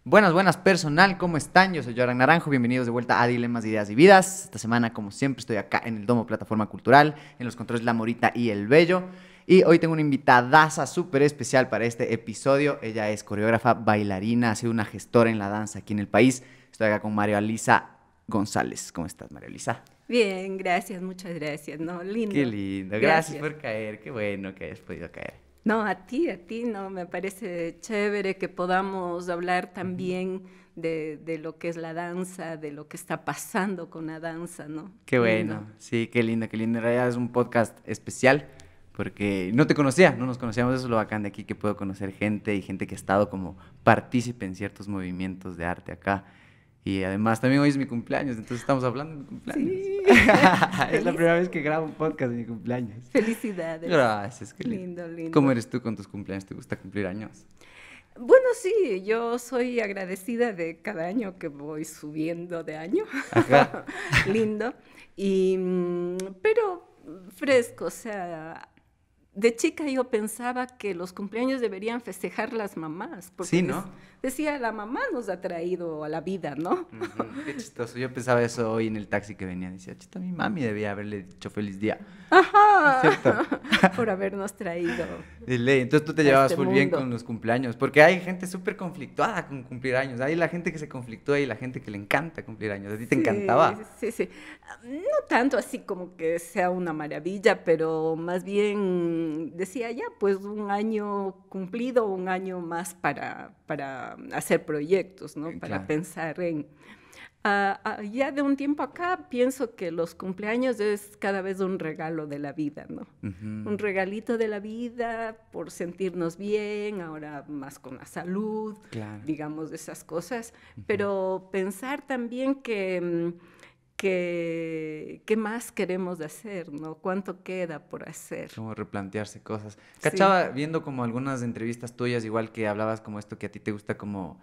Buenas, buenas personal, ¿cómo están? Yo soy Joran Naranjo, bienvenidos de vuelta a Dilemas, Ideas y Vidas. Esta semana, como siempre, estoy acá en el Domo Plataforma Cultural, en los controles La Morita y El Bello. Y hoy tengo una invitadaza súper especial para este episodio. Ella es coreógrafa, bailarina, ha sido una gestora en la danza aquí en el país. Estoy acá con María Elisa González. ¿Cómo estás, María Elisa? Bien, gracias, muchas gracias, ¿no? Lindo. Qué lindo, gracias por caer, qué bueno que hayas podido caer. No, a ti, no, me parece chévere que podamos hablar también de lo que es la danza, de lo que está pasando con la danza, ¿no? Qué bueno, sí, qué lindo, qué lindo. En realidad es un podcast especial porque no te conocía, no nos conocíamos, eso es lo bacán de aquí, que puedo conocer gente y gente que ha estado como partícipe en ciertos movimientos de arte acá. Y además también hoy es mi cumpleaños, entonces estamos hablando de mi cumpleaños. Sí. Es la primera vez que grabo un podcast de mi cumpleaños. Felicidades. Gracias, qué lindo. Lindo. ¿Cómo eres tú con tus cumpleaños? ¿Te gusta cumplir años? Bueno, sí, yo soy agradecida de cada año que voy subiendo de año. Ajá. Lindo. Pero fresco, o sea, de chica yo pensaba que los cumpleaños deberían festejar las mamás, porque Sí, ¿no? decía, la mamá nos ha traído a la vida, ¿no? Qué chistoso. Yo pensaba eso hoy en el taxi que venía. Decía, chita, mi mami debía haberle dicho feliz día. Ajá, ¿Cierto? por habernos traído. De ley. Entonces tú te A llevabas este full bien mundo. con los cumpleaños, porque hay gente súper conflictuada con cumplir años. Hay la gente que se conflictúa y la gente que le encanta cumplir años. ¿A ti te encantaba? Sí. No tanto así como que sea una maravilla, pero más bien decía ya, pues un año cumplido, un año más para hacer proyectos, ¿no? Para Claro. pensar en... ya de un tiempo acá pienso que los cumpleaños es cada vez un regalo de la vida, ¿no? Ujú. Un regalito de la vida por sentirnos bien, ahora más con la salud, Claro. digamos, de esas cosas, pero pensar también qué más queremos hacer, ¿no? ¿Cuánto queda por hacer? Como replantearse cosas. Sí. Cachaba viendo como algunas entrevistas tuyas, igual que hablabas como esto que a ti te gusta como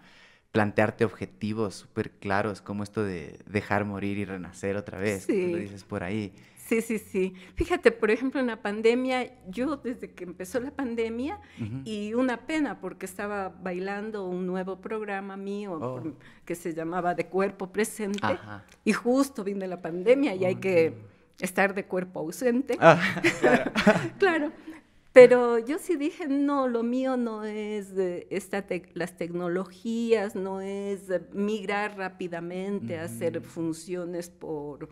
plantearte objetivos súper claros, como esto de dejar morir y renacer otra vez, que tú lo Sí. dices por ahí. Sí. Fíjate, por ejemplo, en la pandemia, yo desde que empezó la pandemia, Ujú. y una pena porque estaba bailando un nuevo programa mío Oh. que se llamaba De Cuerpo Presente, Ajá. y justo vino la pandemia y hay que estar de cuerpo ausente. Ah, claro. Claro, pero yo sí dije, no, lo mío no es las tecnologías, no es migrar rápidamente a hacer funciones por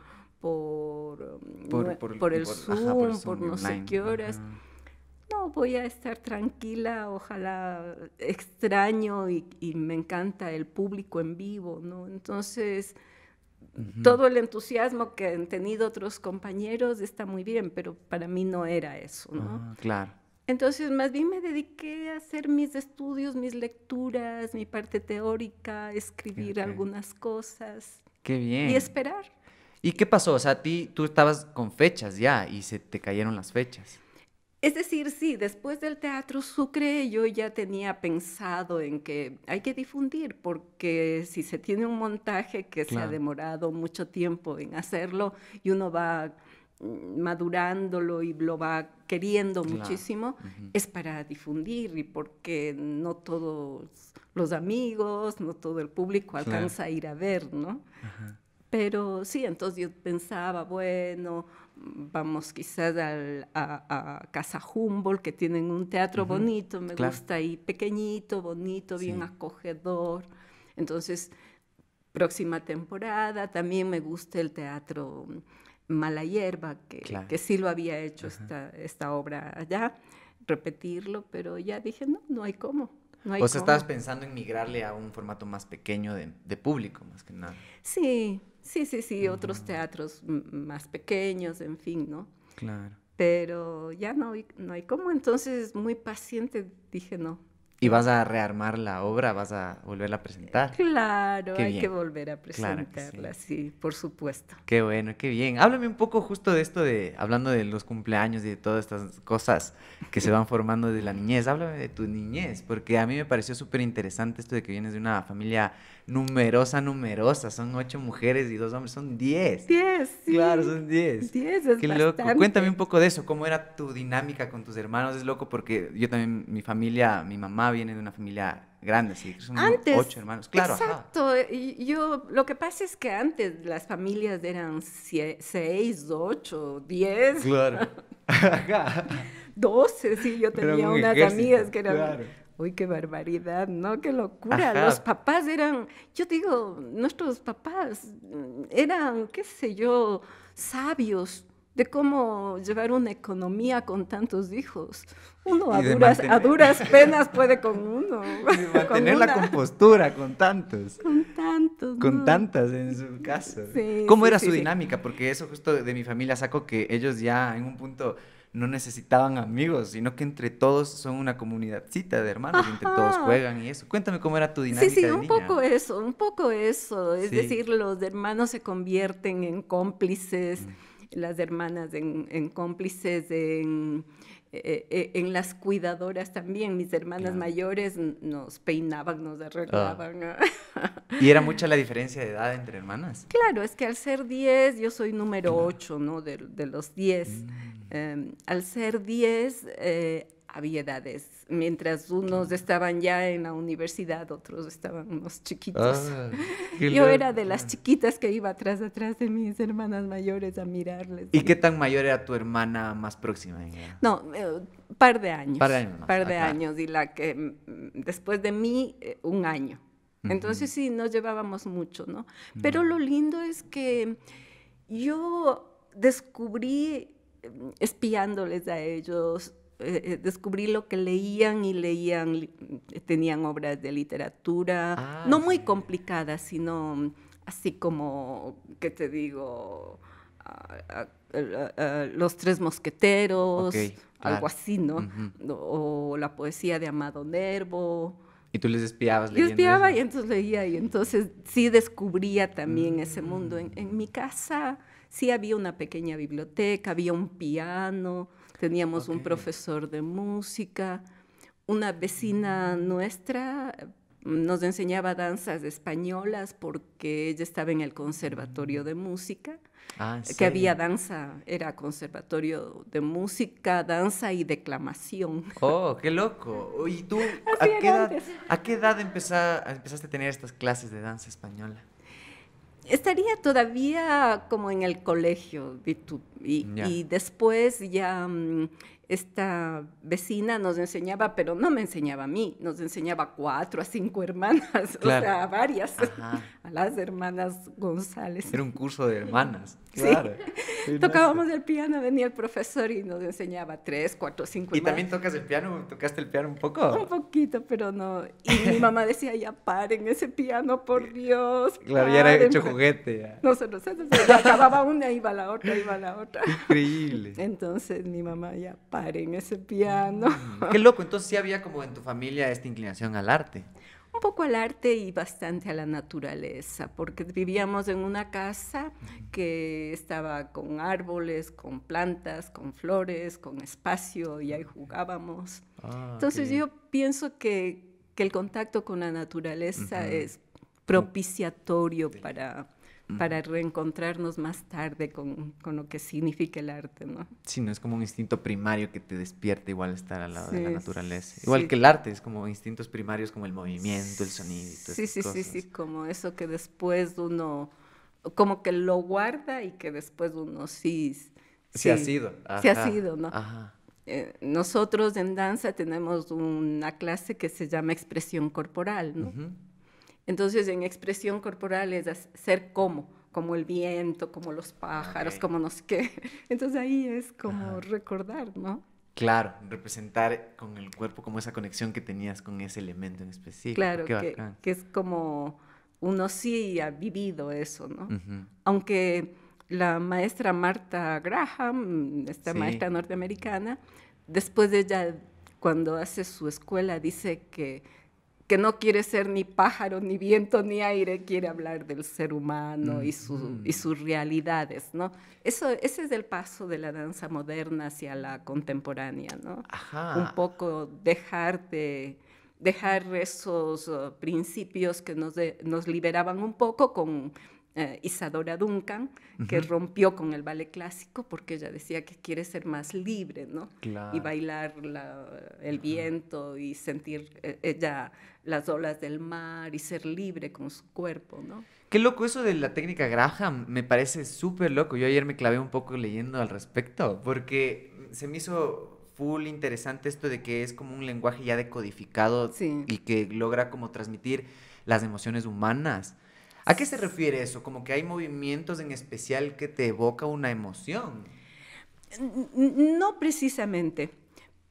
el ajá, por Zoom, por no sé online. qué horas. Ajá. No, voy a estar tranquila, ojalá extraño y me encanta el público en vivo, ¿no? Entonces, todo el entusiasmo que han tenido otros compañeros está muy bien, pero para mí no era eso, ¿no? Ah, claro. Entonces, más bien me dediqué a hacer mis estudios, mis lecturas, mi parte teórica, escribir Ok. algunas cosas Qué bien. y esperar. ¿Y qué pasó? O sea, tú estabas con fechas ya y se te cayeron las fechas. Es decir, sí, después del Teatro Sucre yo ya tenía pensado en que hay que difundir, porque si se tiene un montaje que se ha Claro. demorado mucho tiempo en hacerlo y uno va madurándolo y lo va queriendo Claro. muchísimo, Ujú. es para difundir y porque no todos los amigos, no todo el público Claro. alcanza a ir a ver, ¿no? Ajá. Pero sí, entonces yo pensaba, bueno, vamos quizás a Casa Humboldt, que tienen un teatro Ujú, bonito, me claro. gusta ahí, pequeñito, bonito, bien Sí. acogedor. Entonces, próxima temporada, también me gusta el teatro Mala Hierba, Claro. que sí lo había hecho esta obra allá, repetirlo, pero ya dije, no hay cómo. No hay O sea, cómo. estabas pensando en migrarle a un formato más pequeño de público, más que nada. Sí, otros teatros más pequeños, en fin, ¿no? Claro. Pero ya no hay cómo, entonces muy paciente dije no. ¿Y vas a rearmar la obra? ¿Vas a volverla a presentar? Claro, Qué hay bien. que volver a Claro que sí. presentarla, sí, por supuesto. Qué bueno, qué bien. Háblame un poco justo de esto hablando de los cumpleaños y de todas estas cosas que se van formando de la niñez. Háblame de tu niñez, porque a mí me pareció súper interesante esto de que vienes de una familia numerosa. Son 8 mujeres y 2 hombres, son 10. 10, sí. Claro, son 10. 10 es Qué loco. bastante. Cuéntame un poco de eso, cómo era tu dinámica con tus hermanos. Es loco porque yo también, mi familia, mi mamá viene de una familia grande, sí, son Antes, 8 hermanos, claro, ajá. exacto. Y yo, lo que pasa es que antes las familias eran 6, 8, 10, Claro. Ajá. 12. Sí, yo Era tenía un unas ejército, amigas que eran, claro. uy, qué barbaridad, ¿no? Qué locura. Los Ajá. papás eran, yo digo, nuestros papás eran, qué sé yo, sabios de cómo llevar una economía con tantos hijos. Uno Y de a mantener, duras penas puede con uno, y de con mantener la una, compostura con tantos. con tantos, Con ¿no? tantas en su caso. Sí, ¿Cómo sí, era sí, su sí. dinámica? Porque eso justo de mi familia saco que ellos ya en un punto no necesitaban amigos, sino que entre todos son una comunidadcita de hermanos y entre todos Ajá. juegan y eso. Cuéntame cómo era tu Sí, dinámica sí, de un niña. poco eso, un poco eso. Es Sí. decir, los hermanos se convierten en cómplices, Mm. las hermanas en cómplices, en las cuidadoras también. Mis hermanas Claro. mayores nos peinaban, nos Ah. arreglaban. ¿Y era mucha la diferencia de edad entre hermanas? Claro, es que al ser 10, yo soy número Claro. 8, ¿no? De los 10. Mm, Al ser 10, había edades. Mientras unos claro. estaban ya en la universidad, otros estaban unos chiquitos. Ah, qué Yo loco, era de las claro. chiquitas que iba atrás de mis hermanas mayores a mirarles. ¿Y qué tan mayor era tu hermana más próxima en edad? No, par de Par de años, años más. par Ah, de claro. años. Y la que después de mí, un año. Ujú. Entonces sí, nos llevábamos mucho, ¿no? Pero Mm. lo lindo es que yo descubrí, espiándoles a ellos, descubrí lo que leían y leían, tenían obras de literatura, Ah, no muy sí. complicadas, sino así como, ¿qué te digo? Los Tres Ok, Mosqueteros, algo claro. así, ¿no? Ujú. O la poesía de Amado Nervo. Y tú les espiabas Yo leyendo espiaba eso. y entonces leía y entonces sí descubría también ese mundo. En Mm, mi casa sí había una pequeña biblioteca, había un piano, teníamos ok. un profesor de música, una vecina nuestra nos enseñaba danzas españolas porque ella estaba en el conservatorio de música, Ah, ¿en que había serio? danza, era conservatorio de música, danza y declamación. Oh, qué loco. ¿Y tú Así era antes. a qué edad empezaste a tener estas clases de danza española? Estaría todavía como en el colegio, Ya, y después ya esta vecina nos enseñaba, pero no me enseñaba a mí, nos enseñaba a 4, a 5 hermanas, o claro. sea, a varias, Ajá. a las hermanas González. Era un curso de hermanas. Sí, Claro. Buenazo. tocábamos el piano, venía el profesor y nos enseñaba 3, 4, 5 ¿Y hermanas. también tocas el piano? ¿Tocaste el piano un Un poco? poquito, pero no. Y mi mamá decía, ya paren ese piano, por Dios, Claro, ya era paren. hecho juguete. Ya. No se nos acababa una, iba la otra, iba la otra. Increíble. Entonces mi mamá, ya paren ese piano. Qué loco. Entonces sí había como en tu familia esta inclinación al arte. Un poco al arte y bastante a la naturaleza, porque vivíamos en una casa que estaba con árboles, con plantas, con flores, con espacio, y ahí jugábamos. Ah, qué Entonces bien. yo pienso que el contacto con la naturaleza Ujú. es propiciatorio Del- para Ujú. reencontrarnos más tarde con lo que significa el arte, ¿no? Sí, no es como un instinto primario que te despierta igual estar al lado de la Sí, naturaleza. Igual sí. que el arte, es como instintos primarios como el movimiento, el sonido y todas Sí, estas sí, sí, sí, cosas. como eso que después uno, como que lo guarda y que después uno sí, Se ha sí, sido. se ha Ajá. sido, ¿no? Ajá. Nosotros en danza tenemos una clase que se llama expresión corporal, ¿no? Ujú. Entonces, en expresión corporal es ser como el viento, como los pájaros, Ok. como no sé qué. Entonces ahí es como Ajá. recordar, ¿no? Claro, representar con el cuerpo como esa conexión que tenías con ese elemento en específico. Claro, Qué bacán. que es como uno sí ha vivido eso, ¿no? Ujú. Aunque la maestra Martha Graham, esta Sí. maestra norteamericana, después de ella, cuando hace su escuela, dice que no quiere ser ni pájaro, ni viento, ni aire, quiere hablar del ser humano y Ujú. sus realidades, ¿no? Ese es el paso de la danza moderna hacia la contemporánea, ¿no? Un Ajá. poco dejar esos principios que nos liberaban un poco Isadora Duncan, que rompió con el ballet clásico porque ella decía que quiere ser más libre, ¿no? Claro. Y bailar el viento y sentir ella las olas del mar y ser libre con su cuerpo, ¿no? Qué loco eso de la técnica Graham, me parece súper loco. Yo ayer me clavé un poco leyendo al respecto, porque se me hizo full interesante esto de que es como un lenguaje ya decodificado Sí. y que logra como transmitir las emociones humanas. ¿A qué se refiere eso? Como que hay movimientos en especial que te evoca una emoción. No precisamente,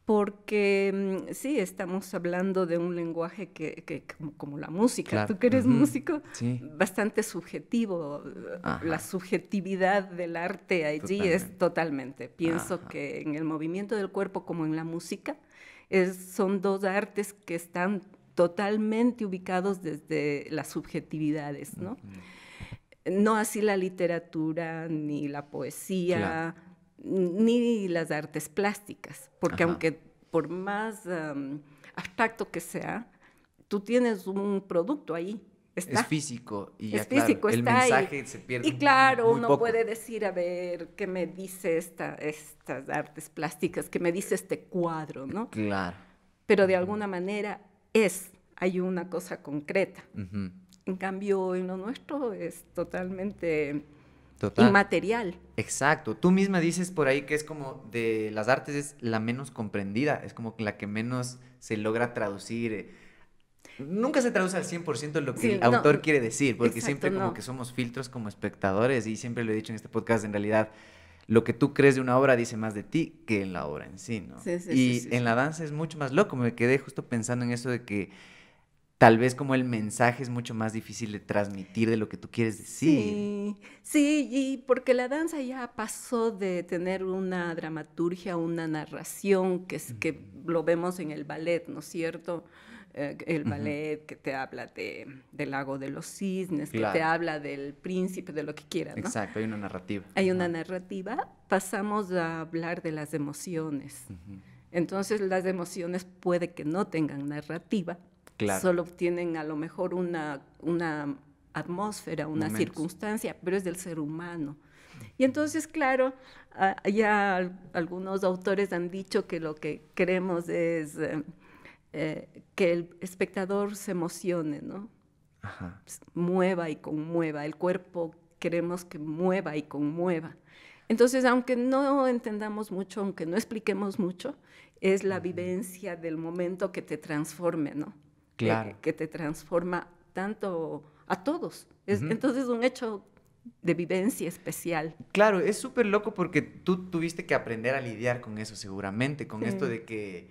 porque sí, estamos hablando de un lenguaje que como la música, Claro. tú que eres músico, Sí. bastante subjetivo. La Ajá. subjetividad del arte allí es Totalmente. totalmente. Pienso Ajá. que en el movimiento del cuerpo como en la música, son dos artes que están totalmente ubicados desde las subjetividades, ¿no? No así la literatura, ni la Claro. poesía, ni las artes plásticas, porque Ajá. aunque por más abstracto que sea, tú tienes un producto ahí, Es está. físico y ya Es claro, físico, el está ahí. mensaje se pierde Y claro, muy uno poco. puede decir, a ver, ¿qué me dice estas artes plásticas? ¿Qué me dice este cuadro, no? Claro. Pero de alguna manera hay una cosa concreta. Ujú. En cambio, en lo nuestro es totalmente Total. inmaterial. Exacto. Tú misma dices por ahí que es como de las artes es la menos comprendida, es como la que menos se logra traducir. Nunca se traduce al 100% lo que Sí, el no, autor quiere decir, porque exacto, siempre como no. que somos filtros como espectadores y siempre lo he dicho en este podcast, en realidad lo que tú crees de una obra dice más de ti que en la obra en sí, ¿no? Sí, sí, sí, Y sí, en sí. la danza es mucho más loco, me quedé justo pensando en eso de que tal vez como el mensaje es mucho más difícil de transmitir de lo que tú quieres decir. Sí, sí, y porque la danza ya pasó de tener una dramaturgia, una narración, que lo vemos en el ballet, ¿no es cierto? El Ujú. ballet que te habla del lago de los cisnes, que te Claro, habla del príncipe, de lo que quieras, ¿no? exacto, hay una narrativa. Hay una Ajá. narrativa, pasamos a hablar de las emociones. Ujú. Entonces las emociones puede que no tengan narrativa, Claro, solo tienen a lo mejor una atmósfera, una momentos. circunstancia, pero es del ser humano. Y entonces, claro, ya algunos autores han dicho que lo que queremos es que el espectador se emocione, ¿no? Ajá. Mueva y conmueva, el cuerpo queremos que mueva y conmueva. Entonces, aunque no entendamos mucho, aunque no expliquemos mucho, es la vivencia del momento que te transforme, ¿no? Claro. Que te transforma tanto a todos. Ujú. Entonces, un hecho de vivencia especial. Claro, es súper loco porque tú tuviste que aprender a lidiar con eso seguramente, con esto Sí, de que,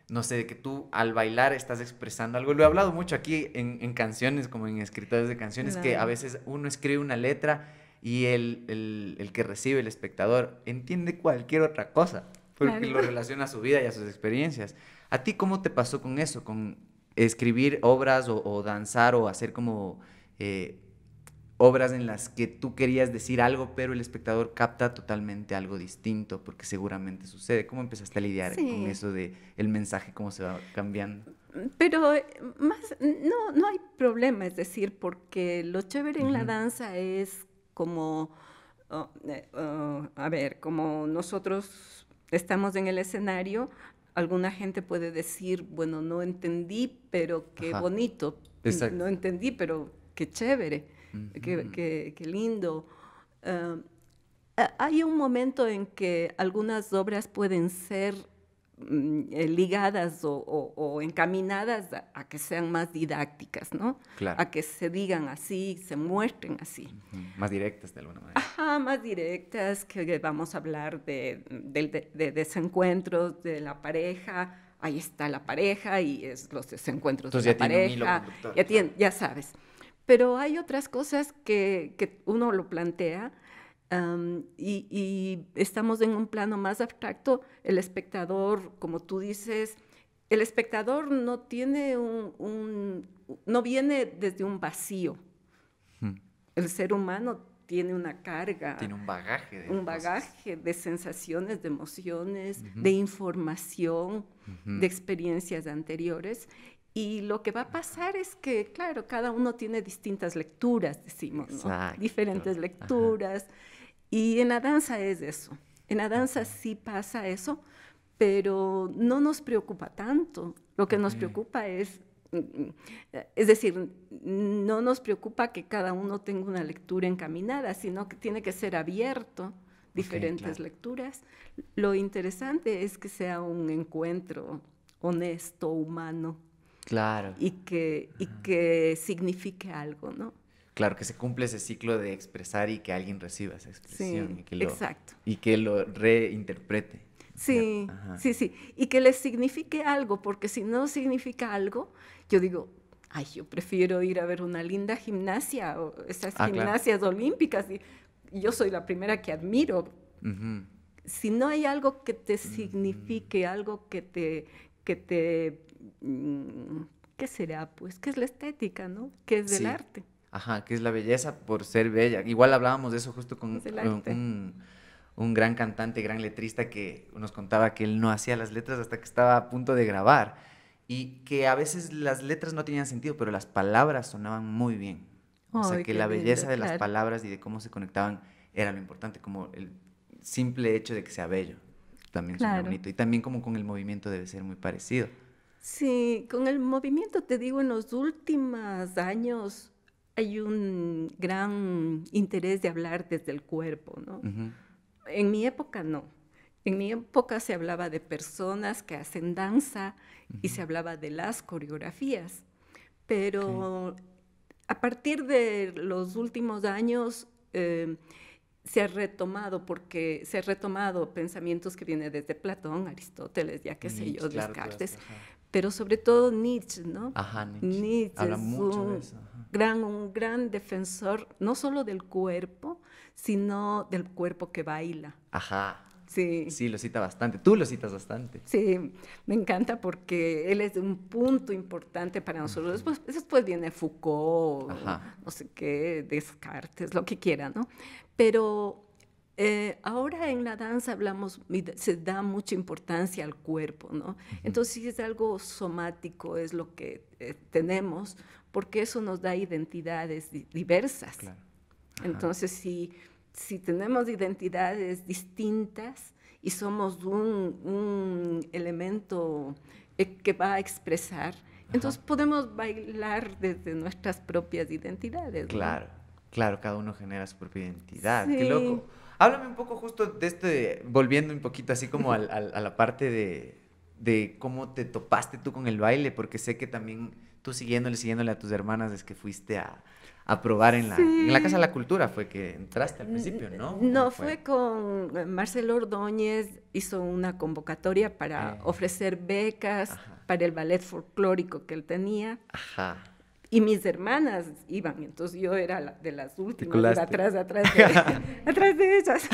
no sé, de que tú al bailar estás expresando algo. Lo he hablado mucho aquí en canciones, como en escritores de canciones, que a claro, veces uno escribe una letra y el que recibe, el espectador, entiende cualquier otra cosa, porque claro. lo relaciona a su vida y a sus experiencias. ¿A ti cómo te pasó con eso, con escribir obras o danzar o hacer como... obras en las que tú querías decir algo, pero el espectador capta totalmente algo distinto, porque seguramente sucede. ¿Cómo empezaste a lidiar con Sí, eso de el mensaje, cómo se va cambiando? pero no hay problema, es decir, porque lo chévere en la Ujú. danza es como, a ver, como nosotros estamos en el escenario, alguna gente puede decir, bueno, no entendí, pero qué Ajá, bonito, no exacto. entendí, pero qué chévere, Ujú. qué lindo. Ah, Hay un momento en que algunas obras pueden ser ligadas o encaminadas a que sean más didácticas, ¿no? Claro. A que se digan así, se muestren así. Ujú. Más directas de alguna manera. Ajá, más directas, que vamos a hablar de desencuentros de la pareja. Ahí está la pareja y es los desencuentros de Entonces ya la tiene un hilo pareja, conductor, claro. ya sabes. Pero hay otras cosas que uno lo plantea y estamos en un plano más abstracto. El espectador, como tú dices, el espectador no tiene no viene desde un vacío. Ujú. El ser humano tiene una carga, Tiene un bagaje de un cosas. bagaje de sensaciones, de emociones, Ujú. de información, Ujú. de experiencias anteriores. Y lo que va a pasar es que, claro, cada uno tiene distintas lecturas, decimos, ¿no? Exacto. Diferentes Ajá. lecturas. Y en la danza es eso. En la danza sí pasa eso, pero no nos preocupa tanto. Lo que Ok. nos preocupa es decir, no nos preocupa que cada uno tenga una lectura encaminada, sino que tiene que ser abierto, Ok, diferentes claro. lecturas. Lo interesante es que sea un encuentro honesto, humano, Claro. y que signifique algo, ¿no? Claro, que se cumple ese ciclo de expresar y que alguien reciba esa expresión Sí, exacto. y que lo reinterprete, ¿cierto? Sí, Ajá. sí, sí. Y que les signifique algo, porque si no significa algo, yo digo, ay, yo prefiero ir a ver una linda gimnasia o esas Ah, claro. gimnasias olímpicas y yo soy la primera que admiro. Ujú. Si no hay algo que te Ujú. signifique, algo que te, ¿qué será? Pues, ¿qué es la estética, no? ¿Qué es del Sí. arte? Ajá, que es la belleza por ser bella. Igual hablábamos de eso justo Es con del arte. un gran cantante, gran letrista que nos contaba que él no hacía las letras hasta que estaba a punto de grabar y que a veces las letras no tenían sentido, pero las palabras sonaban muy bien. O sea, Ay, que qué la lindo, belleza de las claro, palabras y de cómo se conectaban era lo importante, como el simple hecho de que sea bello. También suena claro. bonito. Y también como con el movimiento debe ser muy parecido. Sí, con el movimiento, te digo, en los últimos años hay un gran interés de hablar desde el cuerpo, ¿no? Ujú. En mi época no. En mi época se hablaba de personas que hacen danza y Ujú. se hablaba de las coreografías, Ok. pero a partir de los últimos años se ha retomado, porque se ha retomado pensamientos que vienen desde Platón, Aristóteles, ya qué sé Nietzsche, yo, claro, todo esto. Descartes, Ajá. pero sobre todo Nietzsche, ¿no? Ajá, Nietzsche. Nietzsche Habla es mucho de eso. Ajá. un gran defensor, no solo del cuerpo, sino del cuerpo que baila. Ajá. Sí, Sí, lo cita bastante. Tú lo citas bastante. sí, me encanta porque él es un punto importante para nosotros. Ujú. Después viene Foucault, Ajá. no sé qué, Descartes, lo que quiera, ¿no? Pero ahora en la danza se da mucha importancia al cuerpo, ¿no? Ujú. Entonces, si es algo somático, es lo que tenemos, porque eso nos da identidades diversas. Claro. Ajá. Entonces, si tenemos identidades distintas y somos un elemento que va a expresar, Ajá. entonces podemos bailar desde nuestras propias identidades, ¿no? Claro. Claro, cada uno genera su propia identidad. Qué Sí. loco. Háblame un poco justo de volviendo un poquito así como a la parte de cómo te topaste tú con el baile, porque sé que también tú siguiéndole a tus hermanas es que fuiste a probar en la Casa de Sí. la Cultura, fue que entraste al principio, ¿no? ¿Cómo No, fue? fue con Marcelo Ordóñez, hizo una convocatoria para Eh, ofrecer becas ajá, para el ballet folclórico que él tenía. ajá, Y mis hermanas iban, entonces yo era de las te últimas, iba colaste. atrás atrás de ellas.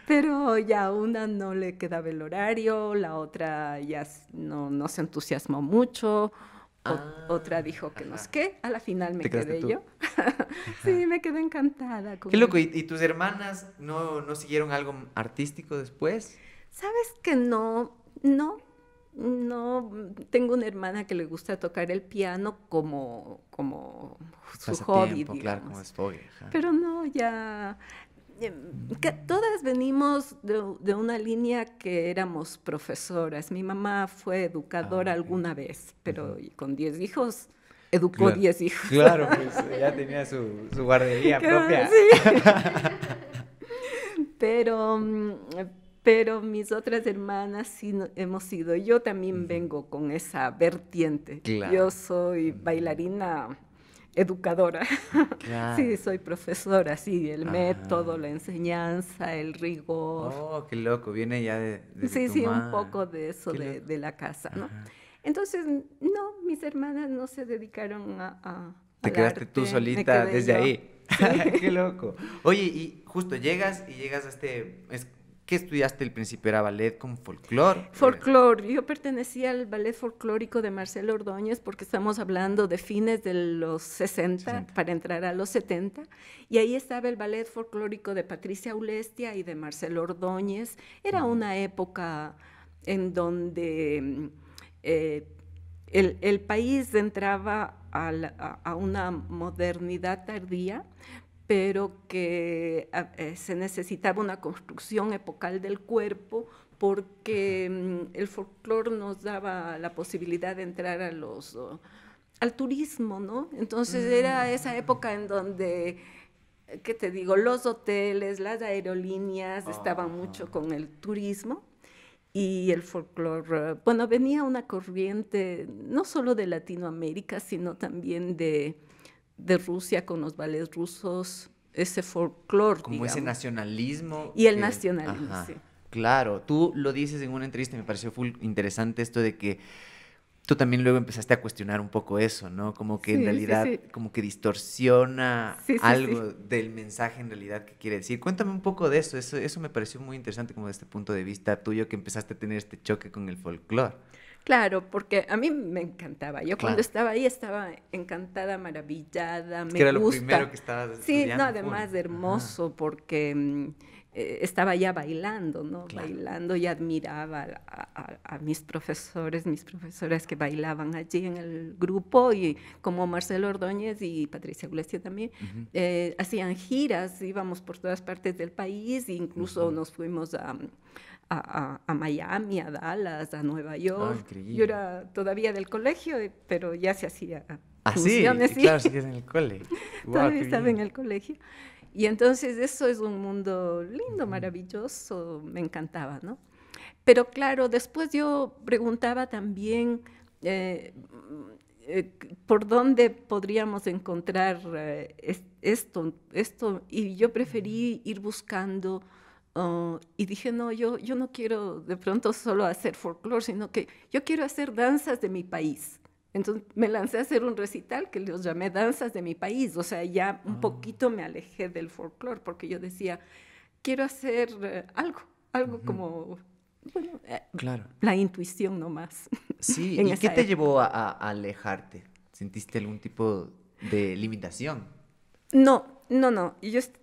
Pero ya una no le quedaba el horario, la otra ya no se entusiasmó mucho, otra Ah, dijo que no sé ajá. qué, a la final Te me quedaste quedé tú. yo. Sí, Ajá. me quedé encantada Qué con loco. él. ¿Y tus hermanas no siguieron algo artístico después? ¿Sabes que no? No, no. Tengo una hermana que le gusta tocar el piano como su hobby, Pasatiempo, claro, como digamos. es hobby, ajá. Pero no, ya, que Mm. todas venimos de una línea que éramos profesoras. Mi mamá fue Ah, educadora ok. alguna vez, Ujú. pero y con 10 hijos, educó Claro. 10 hijos. Claro, pues ya tenía su guardería propia. Sí. Pero, pero mis otras hermanas sí hemos sido. Yo también Ujú. vengo con esa vertiente. Yo Claro. soy Ujú. bailarina educadora. Sí, Claro. soy profesora, sí, el método, Ajá. la enseñanza, el rigor. Oh, qué loco. Viene ya desde Sí, tu sí, un mamá. poco de eso Qué loco. de la casa, ¿no? Ajá. Entonces, no, mis hermanas no se dedicaron Te al quedaste tú arte, me solita quedé desde yo. ahí. Sí. Qué loco. Oye, y justo llegas a ¿qué estudiaste al principio? ¿Era ballet con folclore? Folclore. Yo pertenecía al ballet folclórico de Marcelo Ordóñez porque estamos hablando de fines de los 60 60. para entrar a los 70 y ahí estaba el ballet folclórico de Patricia Ulestia y de Marcelo Ordóñez. Era Ujú. una época en donde eh, el país entraba a una modernidad tardía, pero que se necesitaba una construcción epocal del cuerpo porque el folclore nos daba la posibilidad de entrar al turismo, ¿no? Entonces era esa época en donde, ¿qué te digo? Los hoteles, las aerolíneas estaban mucho con el turismo y el folclore. Bueno, venía una corriente no solo de Latinoamérica, sino también de Rusia con los ballets rusos, ese folclore, Como ese digamos. nacionalismo. Y el nacionalismo, Ajá, sí. claro, tú lo dices en una entrevista, me pareció full interesante esto de que tú también luego empezaste a cuestionar un poco eso, ¿no? Como que en Sí, sí, realidad, sí. como que distorsiona Sí, sí, algo sí. del mensaje en realidad que quiere decir. Cuéntame un poco de eso, eso me pareció muy interesante como desde este punto de vista tuyo que empezaste a tener este choque con el folclore. Claro, porque a mí me encantaba. Yo cuando Claro, estaba ahí estaba encantada, maravillada, es me que era lo primero gusta. que estabas Sí, no, estudiando full. además Ajá, hermoso porque estaba ya bailando, ¿no? claro. Bailando y admiraba a mis profesoras que bailaban allí en el grupo y como Marcelo Ordóñez y Patricia Gulestia también, Ujú, hacían giras, íbamos por todas partes del país, e incluso ujú. nos fuimos a Miami, a Dallas, a Nueva Ah, York. Yo increíble. era todavía del colegio, pero ya se hacía Ah, sí, funciones, y sí, claro, sigues en el cole. Wow, todavía qué estaba en bien. el colegio. Y entonces eso es un mundo lindo, Ujú. maravilloso, me encantaba, ¿no? Pero claro, después yo preguntaba también eh, por dónde podríamos encontrar esto, y yo preferí ir buscando y dije, no, yo no quiero de pronto solo hacer folclore, sino que yo quiero hacer danzas de mi país. Entonces me lancé a hacer un recital que los llamé Danzas de mi país, o sea, ya un Ah, poquito me alejé del folclore porque yo decía, quiero hacer algo ujú, como, bueno, claro. la intuición nomás Sí, en ¿y qué esa te época. llevó a alejarte? ¿Sentiste algún tipo de limitación? No, no, no.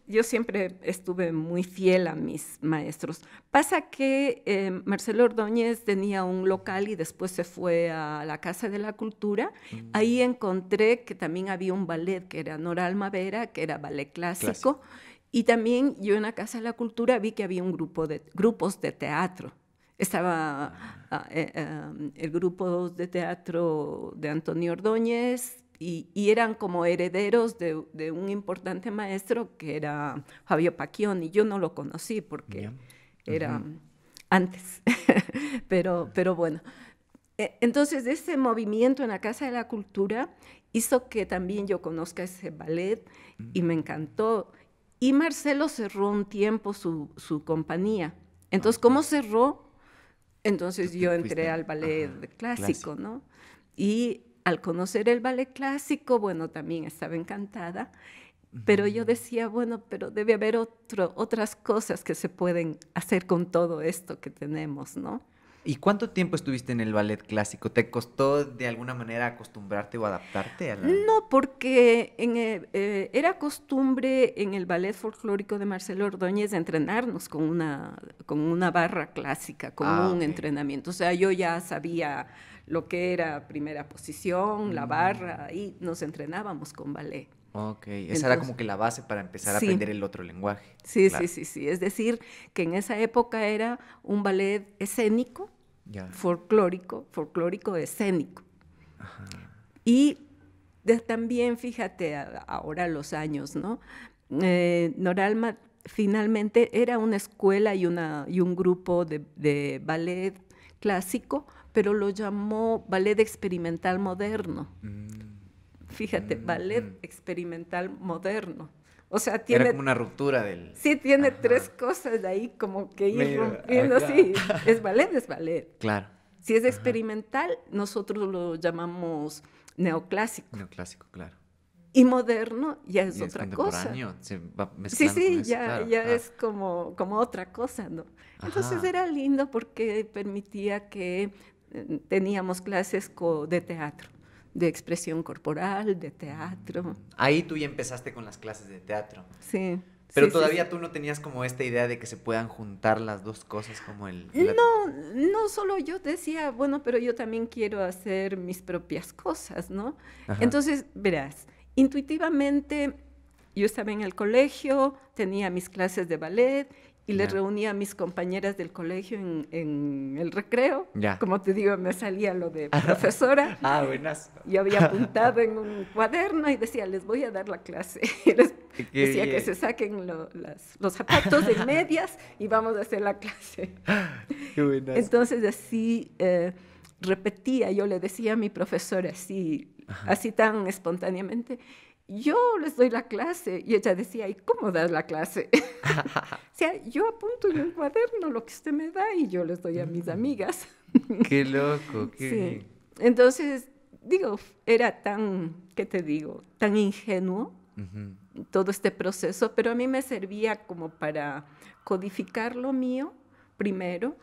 Yo siempre estuve muy fiel a mis maestros. Pasa que Marcelo Ordóñez tenía un local y después se fue a la Casa de la Cultura. Ahí Mm, encontré que también había un ballet que era Nora Almavera, que era ballet clásico. clásico. Y también yo en la Casa de la Cultura vi que había grupos de teatro. Estaba Ah, el grupo de teatro de Antonio Ordóñez y eran como herederos de un importante maestro que era Fabio Pacchioni. Yo no lo conocí porque ya. era Ujú. antes, pero bueno. Entonces, ese movimiento en la Casa de la Cultura hizo que también yo conozca ese ballet y me Mm, encantó. Y Marcelo cerró un tiempo su compañía. Entonces, ok. ¿cómo cerró? Tú Entonces te yo fuiste entré al... al ballet Ajá, clásico, clásico. ¿no? Y al conocer el ballet clásico, bueno, también estaba encantada, pero yo Ujú. decía, bueno, pero debe haber otras cosas que se pueden hacer con todo esto que tenemos, ¿no? ¿Y cuánto tiempo estuviste en el ballet clásico? ¿Te costó de alguna manera acostumbrarte o adaptarte a la... No, porque era costumbre en el ballet folclórico de Marcelo Ordóñez entrenarnos con una barra clásica, con Ah, un ok. entrenamiento. O sea, yo ya sabía lo que era primera posición, la barra, Mm, y nos entrenábamos con ballet. ok, esa era Entonces, como que la base para empezar a sí, aprender el otro lenguaje. sí, sí, Claro. sí, sí. Es decir, que en esa época era un ballet escénico, Ya. folclórico escénico. Ajá. Y también, fíjate, ahora los años, ¿no? Noralma finalmente era una escuela y un grupo de ballet clásico, pero lo llamó ballet experimental moderno. Mm, Fíjate, ujú. ballet experimental moderno. O sea, Era como una ruptura del... sí tiene tres Ajá. cosas de ahí como que ir Medio, rompiendo, ajá. sí, es ballet, es ballet. Claro. Si es Ajá. experimental, nosotros lo llamamos neoclásico. Neoclásico, claro. Y moderno ya es Y es otra cosa. contemporáneo, se va Sí, mezclando con sí, eso, ya, claro. ya Ajá. es como otra cosa, ¿no? Entonces Ajá. era lindo porque permitía que teníamos clases de teatro, de expresión corporal, de teatro. Ahí tú ya empezaste con las clases de teatro. Sí. Pero Sí, sí, todavía sí. tú no tenías como esta idea de que se puedan juntar las dos cosas como el... No, no solo yo decía, bueno, pero yo también quiero hacer mis propias cosas, ¿no? Ajá. Entonces, verás, intuitivamente yo estaba en el colegio, tenía mis clases de ballet y le Ya. reunía a mis compañeras del colegio en el recreo. Ya. Como te digo, me salía lo de profesora. Ah, buenas. Yo había apuntado en un cuaderno y decía, les voy a dar la clase. Y les Qué decía que se bien. saquen los zapatos en medias y vamos a hacer la clase. Qué buenas. Entonces así repetía, yo le decía a mi profesora así, Ajá. así tan espontáneamente, yo les doy la clase. Y ella decía, ¿y cómo das la clase? O sea, yo apunto en un cuaderno lo que usted me da y yo les doy a mis amigas. Qué loco, qué Sí. bien. Entonces, digo, era tan, ¿qué te digo? Tan ingenuo Ujú. todo este proceso, pero a mí me servía como para codificar lo mío primero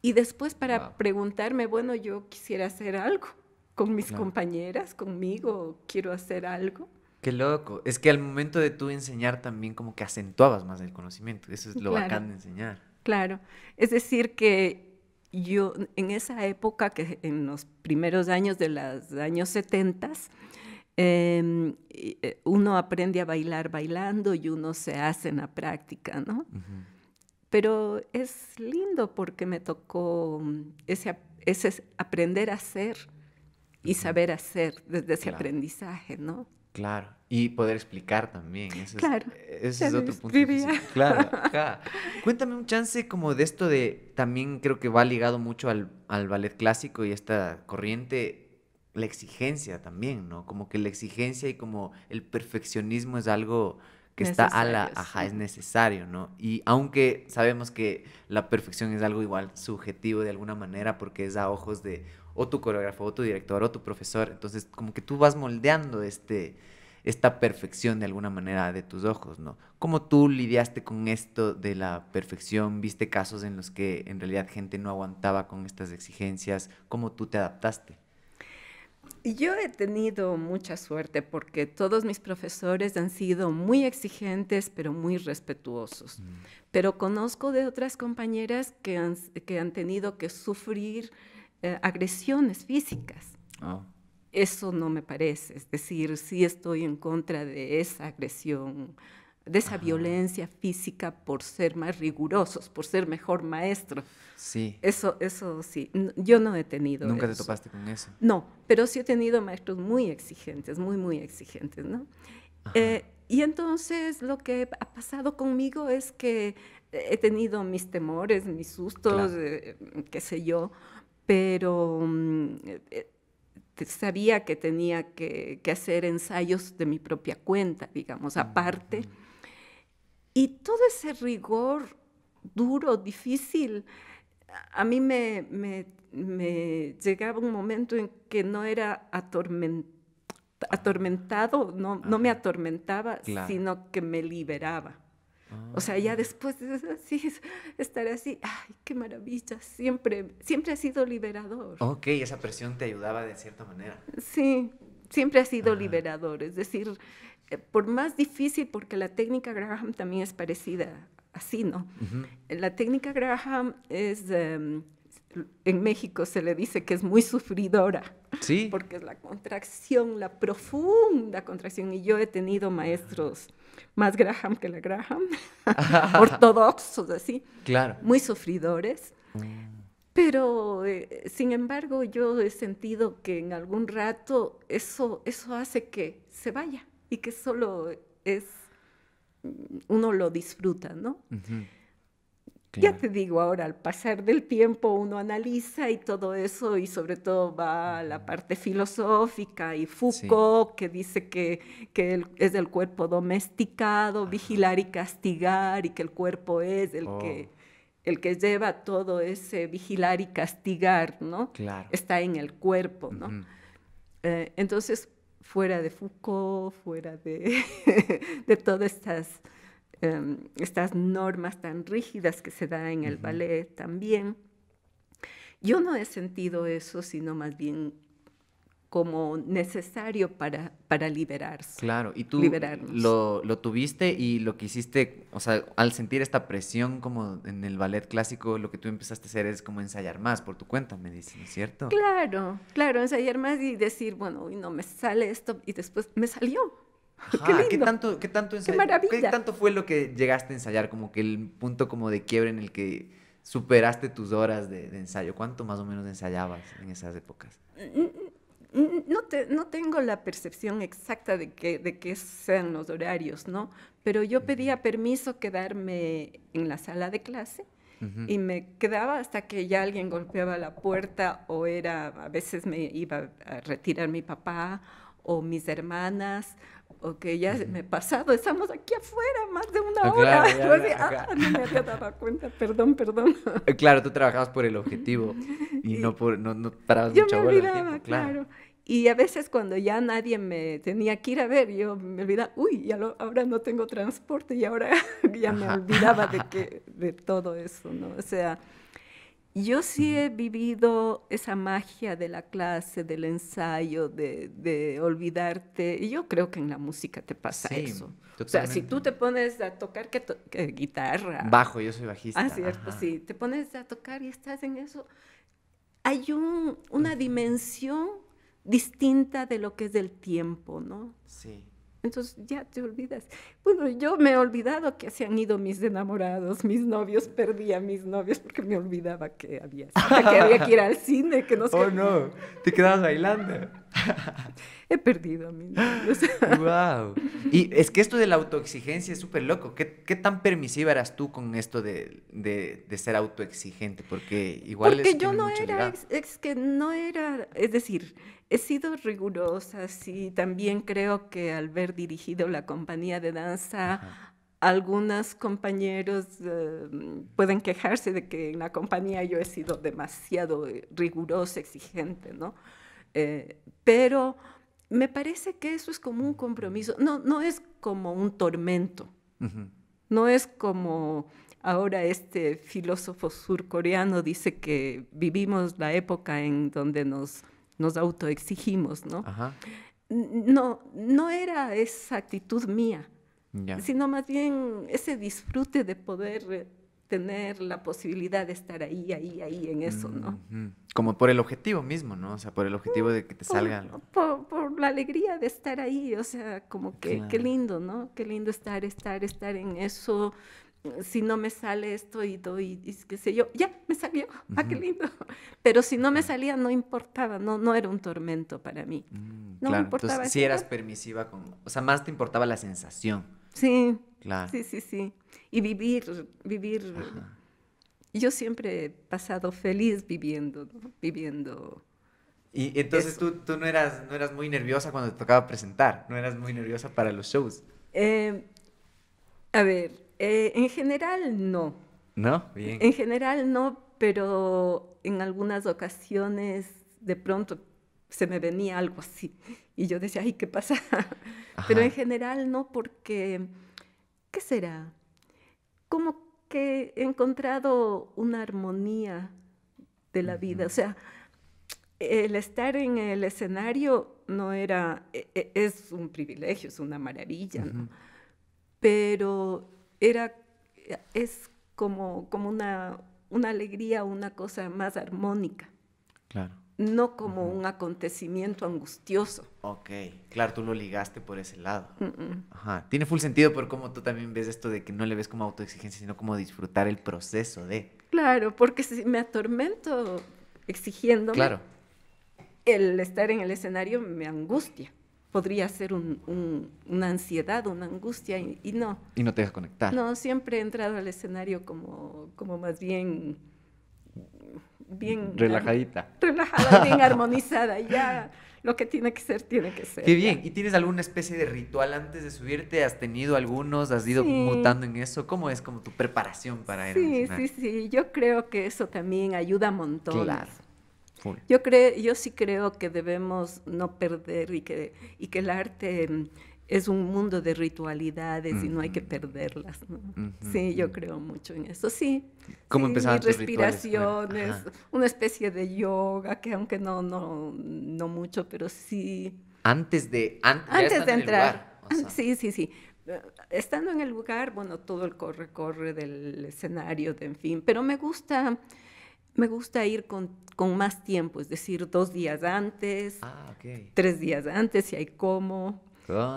y después Wow, para preguntarme, bueno, yo quisiera hacer algo con mis claro. compañeras, conmigo, quiero hacer algo. Qué loco. Es que al momento de tú enseñar también como que acentuabas más el conocimiento. Eso es lo Claro, bacán de enseñar. claro. Es decir, que yo en esa época, que en los primeros años de los años 70, uno aprende a bailar bailando y uno se hace en la práctica, ¿no? Ujú. Pero es lindo porque me tocó ese aprender a hacer y Ujú. saber hacer desde ese Claro. aprendizaje, ¿no? Claro, y poder explicar también, Claro, ese ya es lo otro punto escribía. difícil. Claro, ajá. Cuéntame un chance como de esto de, también creo que va ligado mucho al ballet clásico y esta corriente, la exigencia también, ¿no? Como que la exigencia y como el perfeccionismo es algo que está a la, Necesario, ajá, sí. es necesario, ¿no? Y aunque sabemos que la perfección es algo igual subjetivo de alguna manera porque es a ojos de o tu coreógrafo, o tu director, o tu profesor. Entonces, como que tú vas moldeando esta perfección de alguna manera de tus ojos, ¿no? ¿Cómo tú lidiaste con esto de la perfección? ¿Viste casos en los que en realidad gente no aguantaba con estas exigencias? ¿Cómo tú te adaptaste? Yo he tenido mucha suerte porque todos mis profesores han sido muy exigentes, pero muy respetuosos. Mm. Pero conozco de otras compañeras que han tenido que sufrir agresiones físicas. Oh, Eso no me parece, es decir, sí estoy en contra de esa agresión, de esa ajá. violencia física por ser más rigurosos, por ser mejor maestro. Sí. Eso sí, yo no he tenido Nunca te eso. topaste con eso. No, pero sí he tenido maestros muy exigentes, muy, muy exigentes, ¿no? Ajá. Y entonces lo que ha pasado conmigo es que he tenido mis temores, mis sustos, Claro. qué sé yo, pero sabía que tenía que hacer ensayos de mi propia cuenta, digamos, aparte. Ujú. Y todo ese rigor duro, difícil, a mí me llegaba un momento en que no era atormentado, no me Ajá. atormentaba, Claro. sino que me liberaba. O sea, ya Ah. después de así, estar así, ¡ay, qué maravilla! Siempre ha sido liberador. Ok, esa presión te ayudaba de cierta manera. Sí, siempre ha sido Ajá. liberador. Es decir, por más difícil, porque la técnica Graham también es parecida así, ¿no? Ujú. La técnica Graham es, en México se le dice que es muy sufridora, Sí. porque es la contracción, la profunda contracción. Y yo he tenido maestros más Graham que la Graham, ortodoxos, así, Claro. muy sufridores. Mm. Pero, sin embargo, yo he sentido que en algún rato eso hace que se vaya y que solo es, uno lo disfruta, ¿no? Ujú. Ya Claro. te digo, ahora al pasar del tiempo uno analiza y todo eso y sobre todo va a la Ujú. parte filosófica y Sí. Foucault que dice que es el cuerpo domesticado, Ajá. vigilar y castigar y que el cuerpo es Oh, el que lleva todo ese vigilar y castigar, ¿no? claro. Está en el cuerpo, ¿no? Ujú. Entonces, fuera de Foucault, fuera de, de todas estas normas tan rígidas que se da en el Ujú. ballet también, yo no he sentido eso, sino más bien como necesario para liberarse. Claro, y tú liberarnos. lo tuviste y lo que hiciste, o sea, al sentir esta presión como en el ballet clásico, lo que tú empezaste a hacer es como ensayar más por tu cuenta, me dices, ¿no es cierto? Claro, claro, ensayar más y decir, bueno, uy, no me sale esto, y después me salió. Ajá, ¡Qué lindo! qué maravilla! qué tanto fue lo que llegaste a ensayar? Como que el punto como de quiebre en el que superaste tus horas de ensayo. ¿Cuánto más o menos ensayabas en esas épocas? No tengo la percepción exacta de que sean los horarios, ¿no? Pero yo pedía permiso quedarme en la sala de clase Ujú. y me quedaba hasta que ya alguien golpeaba la puerta o a veces me iba a retirar mi papá o mis hermanas o que ya me he pasado, estamos aquí afuera más de una Ah, hora. claro, ya, Yo así, ajá. no me había dado cuenta, perdón, perdón. Claro, tú trabajabas por el objetivo y Y, no parabas Yo me mucha bola al olvidaba, tiempo, claro. claro. Y a veces cuando ya nadie me tenía que ir a ver, yo me olvidaba, uy, ahora no tengo transporte y ahora ya me Ajá. olvidaba de todo eso, ¿no? O sea, yo sí Ujú. he vivido esa magia de la clase, del ensayo, de olvidarte. Y yo creo que en la música te pasa Sí, eso. O sea, si totalmente. tú te pones a tocar que guitarra, Bajo, yo soy ah, bajista, cierto, ajá. sí, te pones a tocar y estás en eso, hay una Ujú. dimensión distinta de lo que es del tiempo, ¿no? Sí. Entonces ya te olvidas. Bueno, yo me he olvidado que se han ido mis enamorados, mis novios, perdí a mis novios porque me olvidaba que había cita, que había que ir al cine, que no sé. Oh, no, te quedabas bailando. He perdido a mis novios. Wow. Y es que esto de la autoexigencia es súper loco. ¿Qué tan permisiva eras tú con esto de ser autoexigente? Porque igual Porque eso yo tiene no mucho era, ligado. es que no era, es decir, he sido rigurosa, sí, también creo que al ver dirigido la compañía de danza, Ajá. algunos compañeros pueden quejarse de que en la compañía yo he sido demasiado rigurosa, exigente, ¿no? Pero me parece que eso es como un compromiso, no es como un tormento. Ujú. No es como ahora este filósofo surcoreano dice que vivimos la época en donde nos autoexigimos, ¿no? Ajá. No era esa actitud mía, Ya. sino más bien ese disfrute de poder tener la posibilidad de estar ahí en eso, ¿no? Ujú. Como por el objetivo mismo, ¿no? O sea, por el objetivo de que te salga algo. Por la alegría de estar ahí, o sea, como que qué Claro. lindo, ¿no? Qué lindo estar en eso. Si no me sale esto y doy, y qué sé yo, ya me salió, ah, qué Ujú. lindo. Pero si no me Ajá. salía, no importaba, no era un tormento para mí. No me Claro, importaba entonces sí eso. eras permisiva con, o sea, más te importaba la sensación. Sí, Claro. sí, sí, sí. Y vivir. Ajá. Yo siempre he pasado feliz viviendo, ¿no? Viviendo Y entonces eso. tú no eras muy nerviosa cuando te tocaba presentar, no eras muy nerviosa para los shows. Eh, a ver, en general no. ¿No? Bien. En general no, pero en algunas ocasiones de pronto se me venía algo así y yo decía, ay, ¿qué pasa? Pero en Ajá. general no, porque, ¿qué será? Como que he encontrado una armonía de la vida. O Ujú. sea, el estar en el escenario no era, es un privilegio, es una maravilla, ¿no? Ujú. Pero era, es como una alegría, una cosa más armónica, Claro. no como Ujú. un acontecimiento angustioso. Ok, claro, tú lo ligaste por ese lado. Mm, mm. Ajá. Tiene full sentido por cómo tú también ves esto de que no le ves como autoexigencia, sino como disfrutar el proceso de. Claro, porque si me atormento exigiéndome, Claro. el estar en el escenario me angustia. Podría ser una ansiedad, una angustia, y no. Y no te deja conectar. No, siempre he entrado al escenario como más bien, Relajadita. relajada, bien armonizada. Ya lo que tiene que ser. Qué Ya. bien. ¿Y tienes alguna especie de ritual antes de subirte? ¿Has tenido algunos? ¿Has ido Sí, mutando en eso? ¿Cómo es como tu preparación para ir a un sí, sí, escenario? sí. Yo creo que eso también ayuda montones. Claro. Full. Yo sí creo que debemos no perder y que el arte es un mundo de ritualidades y no hay que perderlas, ¿no? Sí, yo creo mucho en eso, sí. ¿Cómo Sí, empezaban mis tus rituales? respiraciones, una especie de yoga, que aunque no mucho, pero sí. Ya Antes de estando en el lugar. entrar, O sea, sí, sí, sí. Estando en el lugar, bueno, todo el corre-corre del escenario, en fin, pero me gusta ir con más tiempo, es decir, 2 días antes, ok. 3 días antes, si hay cómo.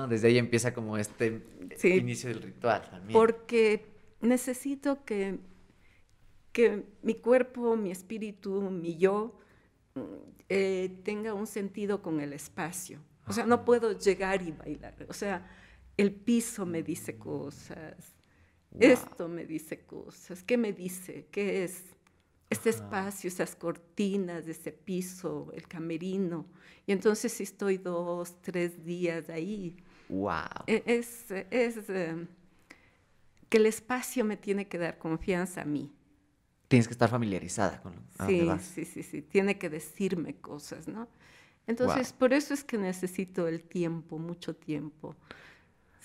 Desde ahí empieza como este Sí, inicio del ritual también. porque necesito que mi cuerpo, mi espíritu, mi yo tenga un sentido con el espacio. O sea, no puedo llegar y bailar. O sea, el piso me dice cosas, Wow. esto me dice cosas. ¿Qué me dice? ¿Qué es? Este espacio, esas cortinas, ese piso, el camerino. Y entonces si estoy 2, 3 días ahí, Wow. es que el espacio me tiene que dar confianza a mí. Tienes que estar familiarizada con a dónde Sí, vas. sí, sí, sí, tiene que decirme cosas, ¿no? Wow. Entonces, por eso es que necesito el tiempo, mucho tiempo.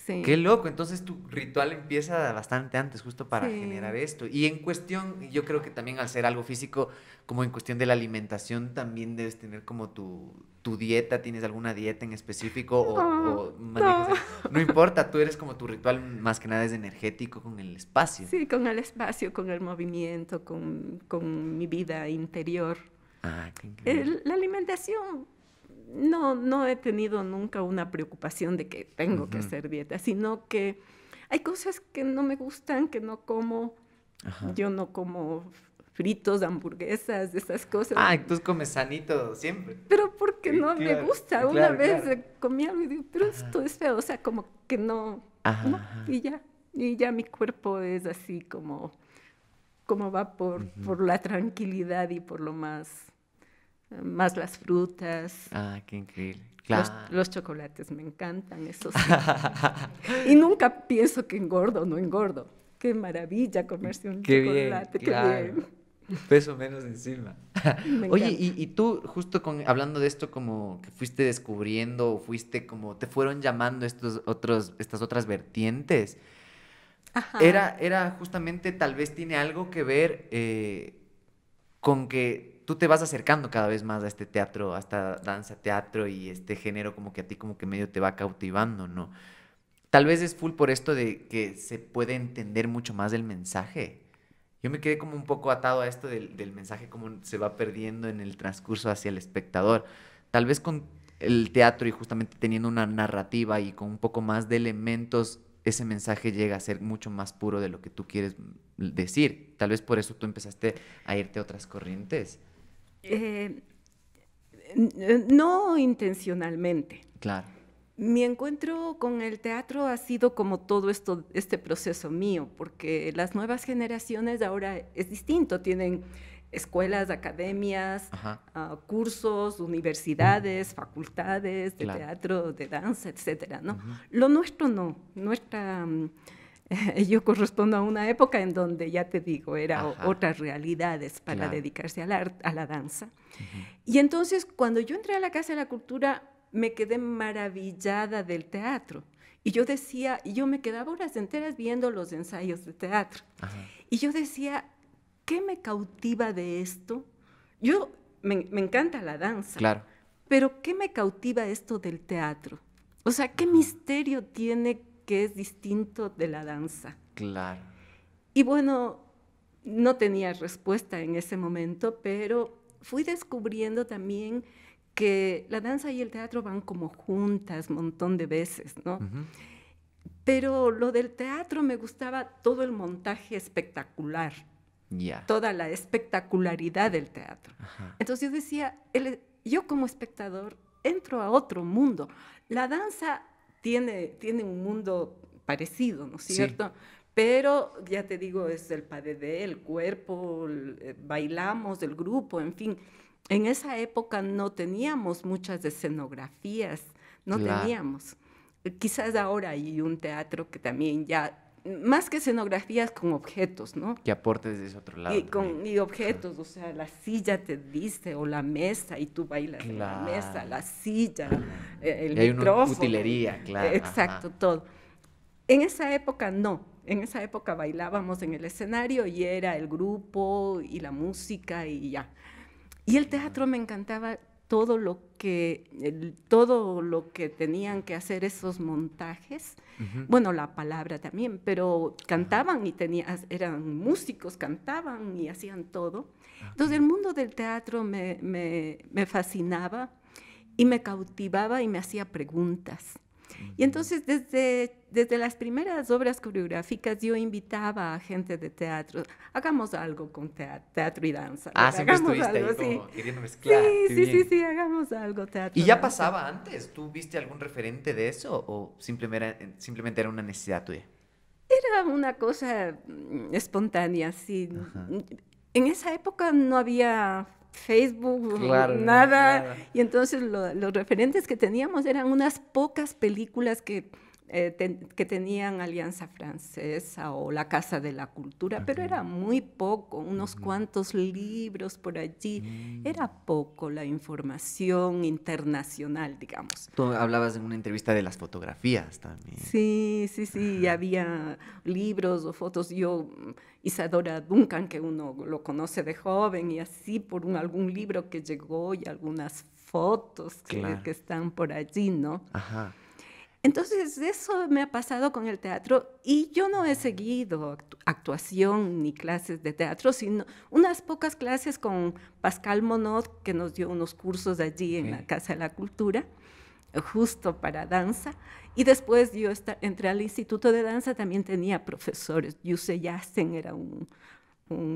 Qué Sí, loco, entonces tu ritual empieza bastante antes, justo para generar sí. esto. Y en cuestión, yo creo que también al ser algo físico, como en cuestión de la alimentación, también debes tener como tu dieta, ¿tienes alguna dieta en específico No, o manejas no. el... No importa, tú eres como tu ritual más que nada es energético con el espacio. Sí, con el espacio, con el movimiento, con mi vida interior. Ah, qué increíble. La alimentación, no he tenido nunca una preocupación de que tengo que Ujú. hacer dieta, sino que hay cosas que no me gustan, que no como. Ajá. Yo no como fritos, hamburguesas, esas cosas. Ah, tú comes sanito siempre. Pero porque no me Claro, gusta. Una claro, vez claro. comí algo y digo, pero Ajá, esto es feo. O sea, como que no, ajá, no, ajá. y ya. Y ya mi cuerpo es así como va Ujú. por la tranquilidad y por lo más las frutas. Ah, qué increíble. Los, Claro. los chocolates me encantan, eso sí. Y nunca pienso que engordo o no engordo. Qué maravilla comerse un Qué bien, chocolate, qué claro. bien. Un peso menos encima. Me Oye, encanta. y tú, justo hablando de esto, como que fuiste descubriendo, o fuiste como, te fueron llamando estas otras vertientes. Ajá. Era justamente, tal vez tiene algo que ver con que tú te vas acercando cada vez más a este teatro, a esta danza, teatro y este género como que a ti como que medio te va cautivando, ¿no? Tal vez es full por esto de que se puede entender mucho más el mensaje. Yo me quedé como un poco atado a esto del mensaje, cómo se va perdiendo en el transcurso hacia el espectador. Tal vez con el teatro y justamente teniendo una narrativa y con un poco más de elementos, ese mensaje llega a ser mucho más puro de lo que tú quieres decir. Tal vez por eso tú empezaste a irte a otras corrientes. Eh, no intencionalmente. Claro. Mi encuentro con el teatro ha sido como todo este proceso mío, porque las nuevas generaciones ahora es distinto, tienen escuelas, academias, Ajá. cursos, universidades, facultades de Claro. teatro, de danza, etcétera, ¿no? Ujú. Lo nuestro no, yo correspondo a una época en donde, ya te digo, era Ajá. otras realidades para Claro. dedicarse a la danza. Ujú. Y entonces, cuando yo entré a la Casa de la Cultura, me quedé maravillada del teatro. Y yo decía, y yo me quedaba horas enteras viendo los ensayos de teatro. Ajá. Y yo decía, ¿qué me cautiva de esto? Yo me encanta la danza, Claro. pero ¿qué me cautiva esto del teatro? O sea, ¿qué Ajá. misterio tiene que es distinto de la danza? Claro. Y bueno, no tenía respuesta en ese momento, pero fui descubriendo también que la danza y el teatro van como juntas un montón de veces, ¿no? Ujú. Pero lo del teatro me gustaba todo el montaje espectacular, Ya. toda la espectacularidad del teatro. Ajá. Entonces yo decía, yo como espectador entro a otro mundo. La danza tiene un mundo parecido, ¿no es Sí. cierto? Pero ya te digo, es el padedé, el cuerpo, bailamos, el grupo, en fin. En esa época no teníamos muchas escenografías, no Claro. teníamos. Quizás ahora hay un teatro que también ya más que escenografías con objetos, ¿no? Que aportes desde ese otro lado. Y objetos, o sea, la silla te dice, o la mesa, y tú bailas en la mesa, la silla, el y hay micrófono. Una utilería, claro. Exacto, todo. En esa época no, en esa época bailábamos en el escenario y era el grupo y la música y ya. Y el teatro me encantaba todo lo que tenían que hacer esos montajes. Bueno, la palabra también, pero cantaban y eran músicos, cantaban y hacían todo. Entonces el mundo del teatro me fascinaba y me cautivaba y me hacía preguntas. Y entonces desde las primeras obras coreográficas yo invitaba a gente de teatro, hagamos algo con teatro y danza. Siempre hagamos estuviste algo, ahí sí. como queriendo mezclar. Sí, hagamos algo, teatro. ¿Y ya danza. Pasaba antes? ¿Tú viste algún referente de eso o simplemente era una necesidad tuya? Era una cosa espontánea, sí. En esa época no había Facebook, nada. Claro. Y entonces los referentes que teníamos eran unas pocas películas que tenían Alianza Francesa o la Casa de la Cultura, pero era muy poco, unos cuantos libros por allí. Era poco la información internacional, digamos. Tú hablabas en una entrevista de las fotografías también. Sí, y había libros o fotos. Isadora Duncan, que uno lo conoce de joven, y así por algún libro que llegó y algunas fotos que están por allí, ¿no? Ajá. Entonces, eso me ha pasado con el teatro y yo no he seguido actuación ni clases de teatro, sino unas pocas clases con Pascal Monod, que nos dio unos cursos allí en la Casa de la Cultura, justo para danza. Y después yo entré al Instituto de Danza, también tenía profesores. Yuse Yassen era un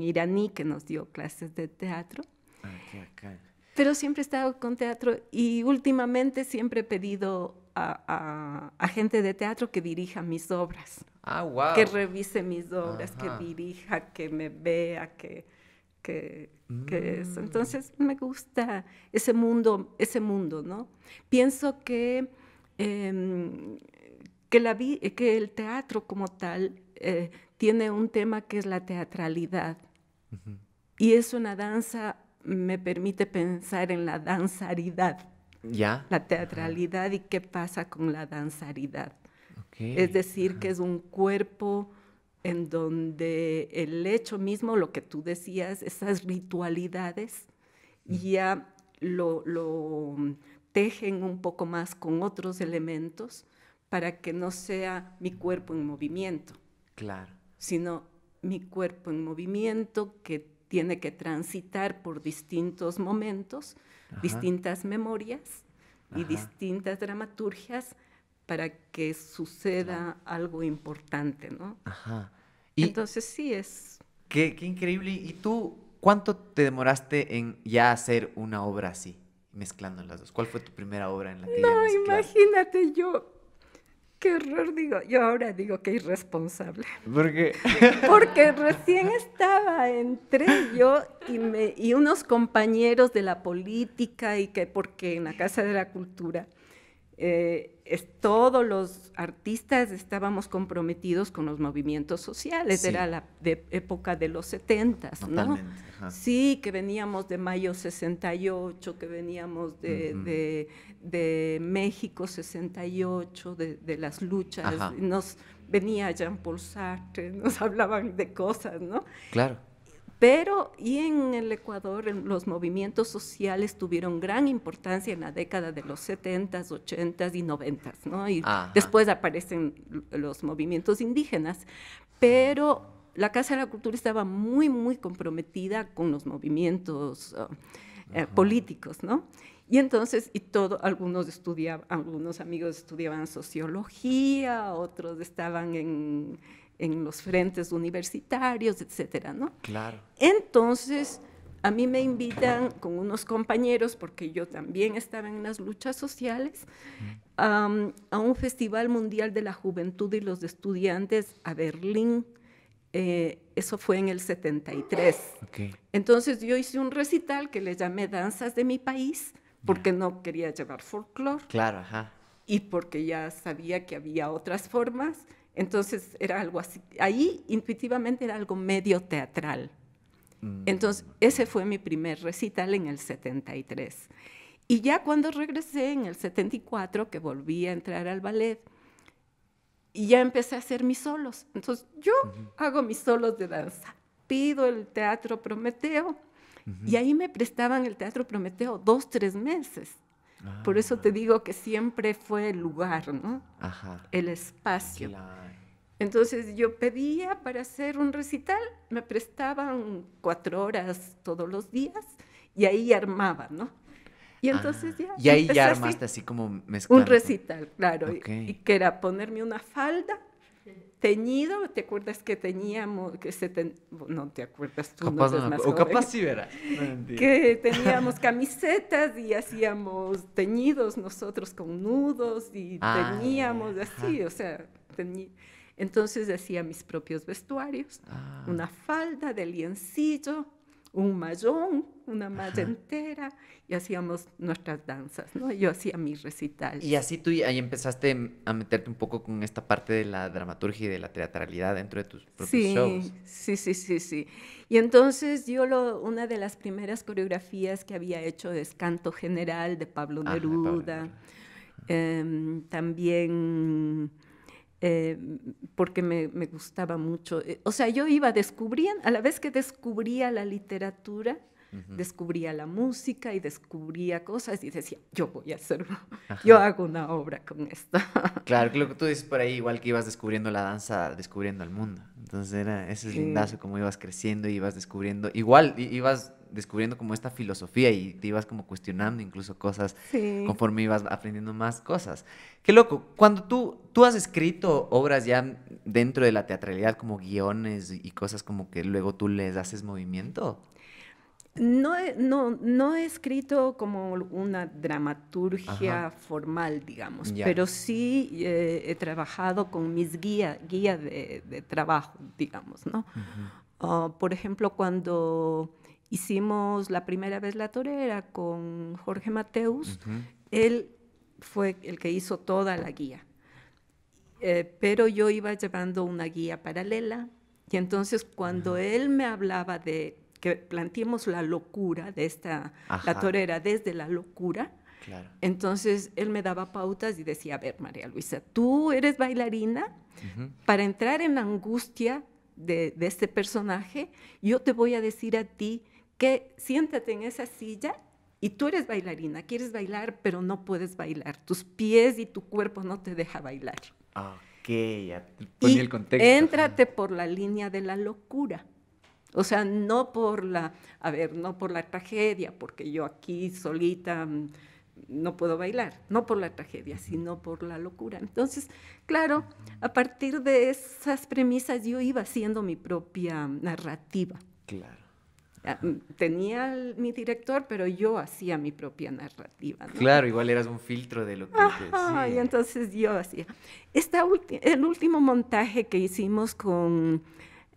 iraní que nos dio clases de teatro. Pero siempre he estado con teatro y últimamente siempre he pedido a gente de teatro que dirija mis obras. Wow. Que revise mis obras, que dirija, que me vea, que eso. Entonces me gusta ese mundo, ¿no? Pienso que el teatro como tal tiene un tema que es la teatralidad. Y es una danza, me permite pensar en la danzaridad. ¿Ya? La teatralidad y qué pasa con la danzaridad. Es decir, que es un cuerpo en donde el hecho mismo, lo que tú decías, esas ritualidades, ya lo tejen un poco más con otros elementos para que no sea mi cuerpo en movimiento. Claro. Sino mi cuerpo en movimiento que tiene que transitar por distintos momentos, distintas memorias y distintas dramaturgias para que suceda algo importante, ¿no? Entonces sí es... Qué increíble. ¿Y tú cuánto te demoraste en ya hacer una obra así, mezclando las dos? ¿Cuál fue tu primera obra en la que ya mezclaste? Imagínate yo... Qué horror, yo ahora digo que irresponsable. ¿Por qué? Porque recién entré yo y unos compañeros de la política porque en la Casa de la Cultura todos los artistas estábamos comprometidos con los movimientos sociales, era la época de los 70s, ¿no? Sí, que veníamos de Mayo 68, que veníamos de México 68, de las luchas, venía Jean-Paul Sartre, nos hablaban de cosas, ¿no? Claro. Pero, y en el Ecuador, los movimientos sociales tuvieron gran importancia en la década de los 70s, 80s y 90s, ¿no? Y después aparecen los movimientos indígenas, pero la Casa de la Cultura estaba muy, muy comprometida con los movimientos políticos, ¿no? Y entonces, algunos amigos estudiaban sociología, otros estaban en los frentes universitarios, etcétera, ¿no? Claro. Entonces, a mí me invitan con unos compañeros, porque yo también estaba en las luchas sociales, a un Festival Mundial de la Juventud y los Estudiantes a Berlín. Eso fue en el 73. Entonces, yo hice un recital que le llamé Danzas de mi País, porque no quería llevar folclore. Claro, y porque ya sabía que había otras formas, entonces era algo así. Ahí intuitivamente era algo medio teatral. Entonces ese fue mi primer recital en el 73. Y ya cuando regresé en el 74, que volví a entrar al ballet, y ya empecé a hacer mis solos. Entonces yo hago mis solos de danza, pido el Teatro Prometeo, y ahí me prestaban el Teatro Prometeo 2, 3 meses. Por eso te digo que siempre fue el lugar, ¿no? Ajá. El espacio. Claro. Entonces yo pedía para hacer un recital, me prestaban 4 horas todos los días y ahí armaba, ¿no? Y entonces ya Y ahí empecé ya así, armaste así como mezclando. un recital, claro, Ok. y que era ponerme una falda, teñido. ¿Te acuerdas que teníamos, no te acuerdas tú, Capaz no eres no, más o joven, capaz sí verás. No, mentira. que teníamos camisetas y hacíamos teñidos nosotros con nudos y teníamos así, o sea, entonces hacía mis propios vestuarios, una falda de liencillo, un mayón, una malla entera, y hacíamos nuestras danzas, ¿no? Yo hacía mis recitales. Y así tú ahí empezaste a meterte un poco con esta parte de la dramaturgia y de la teatralidad dentro de tus propios shows. Sí. Y entonces una de las primeras coreografías que había hecho es Canto General de Pablo Ajá, de Pablo Neruda. Neruda. También porque me gustaba mucho. O sea, yo iba descubriendo, a la vez que descubría la literatura, descubría la música y descubría cosas y decía, yo voy a hacerlo, yo hago una obra con esto. Claro, que lo que tú dices por ahí, igual que ibas descubriendo la danza, descubriendo el mundo. Entonces ese es lindazo, como ibas creciendo y ibas descubriendo, igual ibas descubriendo como esta filosofía y te ibas como cuestionando incluso cosas Sí. conforme ibas aprendiendo más cosas. Qué loco, cuando tú has escrito obras ya dentro de la teatralidad como guiones y cosas como que luego tú les haces movimiento. No he escrito como una dramaturgia formal, digamos, Ya. pero sí he trabajado con mis guía de trabajo, digamos, ¿no? Por ejemplo, cuando hicimos la primera vez La Torera con Jorge Mateus, él fue el que hizo toda la guía, pero yo iba llevando una guía paralela, y entonces cuando él me hablaba de que planteemos la locura de La Ajá. Torera desde la locura, Claro. entonces él me daba pautas y decía, a ver, María Luisa, tú eres bailarina, para entrar en la angustia de este personaje, yo te voy a decir a ti que siéntate en esa silla y tú eres bailarina, quieres bailar, pero no puedes bailar. Tus pies y tu cuerpo no te deja bailar. Ok, ya te ponía el contexto. Éntrate por la línea de la locura. O sea, no por la tragedia, porque yo aquí solita no puedo bailar, no por la tragedia, sino por la locura. Entonces, claro, a partir de esas premisas yo iba haciendo mi propia narrativa. Claro. Tenía mi director, pero yo hacía mi propia narrativa, ¿no? Claro, igual eras un filtro de lo que te decía. Y entonces yo hacía. El último montaje que hicimos con...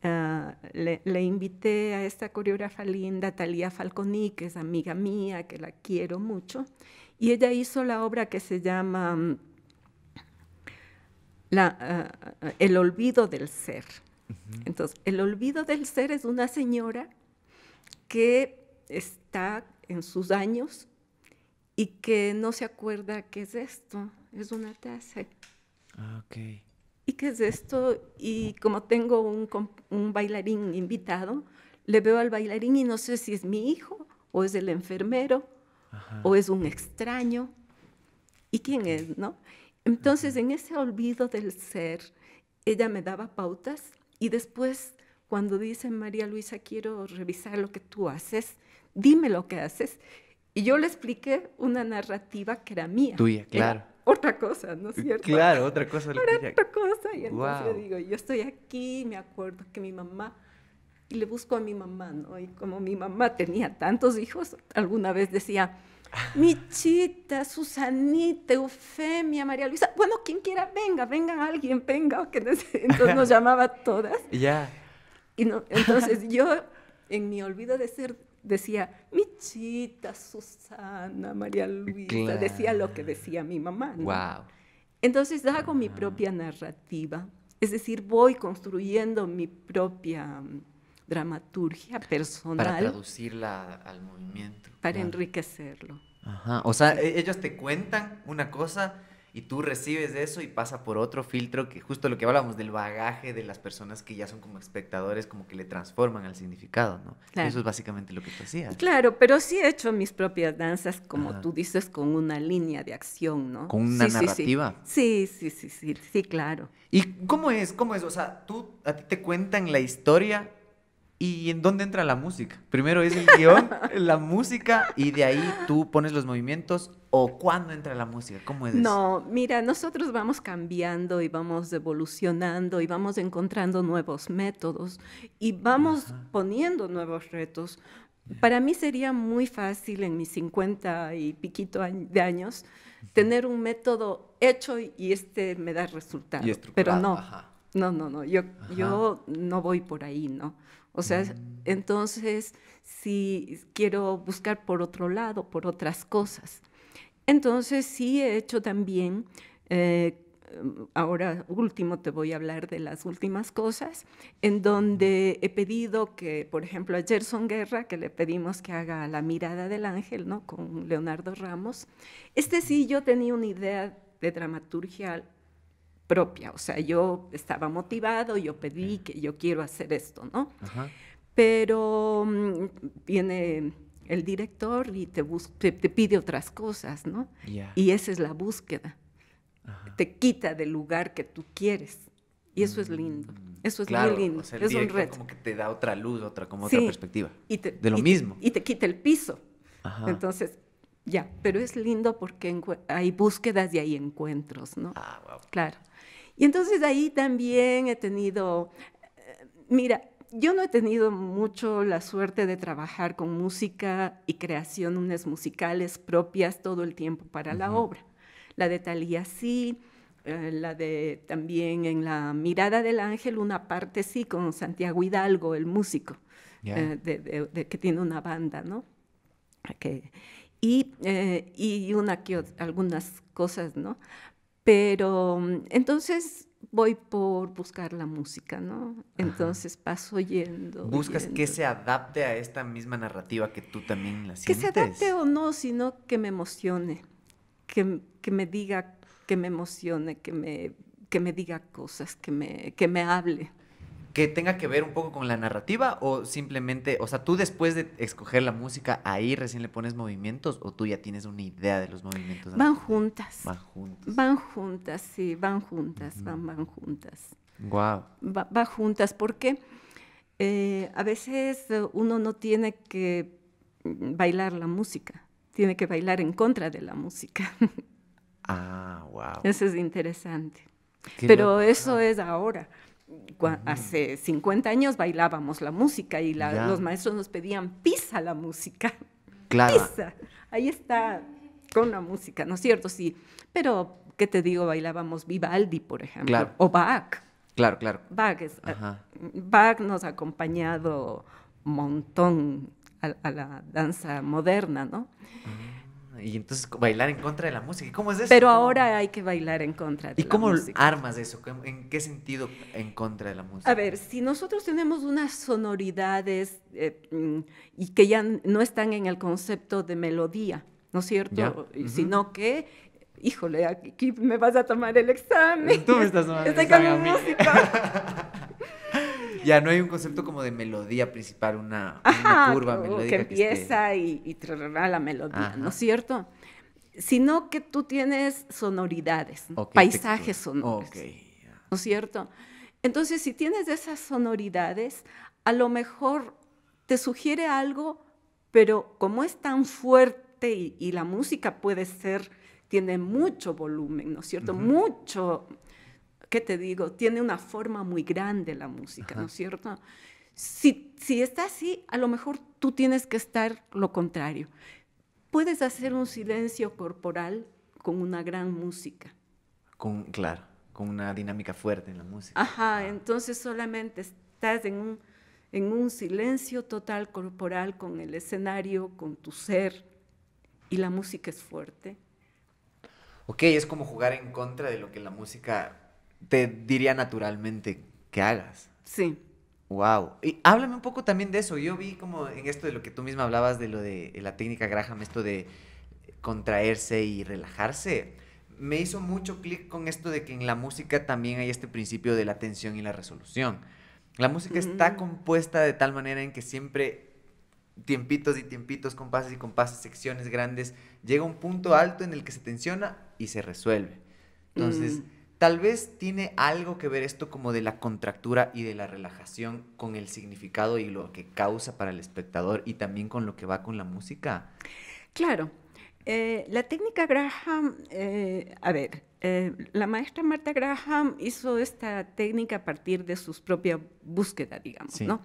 le invité a esta coreógrafa linda, Talía Falconi, que es amiga mía, que la quiero mucho, y ella hizo la obra que se llama El olvido del ser. Entonces, el olvido del ser es una señora que está en sus años y que no se acuerda qué es esto, es una taza. Ok. ¿Y qué es esto? Y como tengo un bailarín invitado, le veo al bailarín y no sé si es mi hijo, o es el enfermero, o es un extraño. ¿Y quién es, no? Entonces, en ese olvido del ser, ella me daba pautas, y después, cuando dice, María Luisa, quiero revisar lo que tú haces, dime lo que haces. Y yo le expliqué una narrativa que era mía. Tuya, claro. Era otra cosa, ¿no es cierto? Claro, otra cosa. Era otra cosa. Y entonces Wow. yo digo, yo estoy aquí, me acuerdo que mi mamá, y le busco a mi mamá, ¿no? Y como mi mamá tenía tantos hijos, alguna vez decía, Michita, Susanita, Eufemia, María Luisa, bueno, quien quiera, venga alguien, venga. Entonces nos llamaba a todas. Ya. Y no, entonces yo, en mi olvido de ser, decía, Michita, Susana, María Luisa, Claro. decía lo que decía mi mamá, ¿no? Wow. Entonces hago mi propia narrativa, es decir, voy construyendo mi propia dramaturgia Para personal traducirla al movimiento. para Claro. enriquecerlo. Ajá. O sea, Sí. ellos te cuentan una cosa y tú recibes eso y pasa por otro filtro que justo lo que hablábamos del bagaje de las personas que ya son como espectadores, como que le transforman al significado, ¿no? Claro. Eso es básicamente lo que tú hacías. Claro, pero sí he hecho mis propias danzas, como Ajá. tú dices, con una línea de acción, ¿no? Con una Sí, sí, sí. narrativa. Sí, claro. ¿Y cómo es? ¿Cómo es? O sea, a ti te cuentan la historia y ¿en dónde entra la música? Primero es el guión, la música y de ahí tú pones los movimientos o ¿cuándo entra la música? ¿Cómo es eso? No, mira, nosotros vamos cambiando y vamos evolucionando y vamos encontrando nuevos métodos y vamos Ajá. poniendo nuevos retos. Ya. Para mí sería muy fácil en mis 50 y piquito de años tener un método hecho y este me da resultado, Y pero estructurado, no, ajá. no, Ajá. yo no voy por ahí, ¿no? O sea, entonces si quiero buscar por otro lado, por otras cosas. Entonces sí he hecho también, eh, ahora último te voy a hablar de las últimas cosas, en donde he pedido que, por ejemplo, a Gerson Guerra, que le pedimos que haga La mirada del ángel, ¿no? Con Leonardo Ramos. Este sí, yo tenía una idea de dramaturgia propia, o sea, yo estaba motivado, yo pedí que yo quiero hacer esto, ¿no? Ajá. Pero viene el director y te pide otras cosas, ¿no? Ya. Y esa es la búsqueda. Ajá. Te quita del lugar que tú quieres. Y eso es lindo. Eso es Claro, muy lindo. o sea, el Es un director reto. como que te da otra luz, como otra Sí. perspectiva. Y De lo mismo. Y te quita el piso. Ajá. Entonces, ya. Pero es lindo porque hay búsquedas y hay encuentros, ¿no? Ah, wow. Claro. Y entonces ahí también he tenido, mira, yo no he tenido mucho la suerte de trabajar con música y creaciones musicales propias todo el tiempo para la obra. La de Thalía sí, la de también en La mirada del ángel, una parte sí, con Santiago Hidalgo, el músico, Ya. que tiene una banda, ¿no? Y algunas cosas, ¿no? Pero entonces voy por buscar la música, ¿no? Ajá. Entonces paso yendo, Buscas que yendo. se adapte a esta misma narrativa que tú también la Que se adapte sientes. o no, sino que me emocione, que me diga, que me emocione, que me diga cosas, que me hable. Que tenga que ver un poco con la narrativa o simplemente, o sea, tú después de escoger la música, ahí recién le pones movimientos o tú ya tienes una idea de los movimientos. Van antes de- juntas. Van juntos. Van juntas, sí, van juntas, van juntas. Wow. Va juntas, porque a veces uno no tiene que bailar la música, tiene que bailar en contra de la música. Ah, wow. Eso es interesante. Qué Pero loco. eso Ajá. es ahora. Hace 50 años bailábamos la música y Ya. los maestros nos pedían pisa la música, Claro. pisa. Ahí está con la música, ¿no es cierto? Sí. Pero, ¿qué te digo? Bailábamos Vivaldi, por ejemplo, Claro. o Bach. Claro, claro. Bach, Ajá. Bach nos ha acompañado un montón a la danza moderna, ¿no? Y entonces bailar en contra de la música. ¿Cómo es eso? Pero ¿Cómo- ahora hay que bailar en contra de ¿Y la cómo música. armas eso? ¿En qué sentido en contra de la música? A ver, si nosotros tenemos unas sonoridades y que ya no están en el concepto de melodía, ¿no es cierto? Ya. Sino que, híjole, aquí me vas a tomar el examen. Tú me estás tomando el Estoy con examen mi a mí. música. Ya no hay un concepto como de melodía principal, una Ajá, curva que melódica que empieza y trará la melodía, Ajá. ¿no es cierto? Sino que tú tienes sonoridades, Ok, paisajes textura. sonoros, Ok, ya. ¿no es cierto? Entonces, si tienes esas sonoridades, a lo mejor te sugiere algo, pero como es tan fuerte y la música puede ser, tiene mucho volumen, ¿no es cierto? Mucho, ¿qué te digo? Tiene una forma muy grande la música, ¿no es cierto? Si está así, a lo mejor tú tienes que estar lo contrario. Puedes hacer un silencio corporal con una gran música. Claro, con una dinámica fuerte en la música. Ajá, entonces solamente estás en un silencio total corporal con el escenario, con tu ser, y la música es fuerte. Ok, es como jugar en contra de lo que la música te diría naturalmente que hagas. Sí. Wow. Y háblame un poco también de eso. Yo vi como en esto de lo que tú misma hablabas de lo de la técnica Graham, esto de contraerse y relajarse. Me hizo mucho clic con esto de que en la música también hay este principio de la tensión y la resolución. La música está compuesta de tal manera en que siempre tiempitos y tiempitos, compases y compases, secciones grandes, llega un punto alto en el que se tensiona y se resuelve. Entonces, tal vez tiene algo que ver esto como de la contractura y de la relajación con el significado y lo que causa para el espectador y también con lo que va con la música. Claro. La técnica Graham, la maestra Martha Graham hizo esta técnica a partir de sus propias búsquedas, digamos, Sí. ¿no?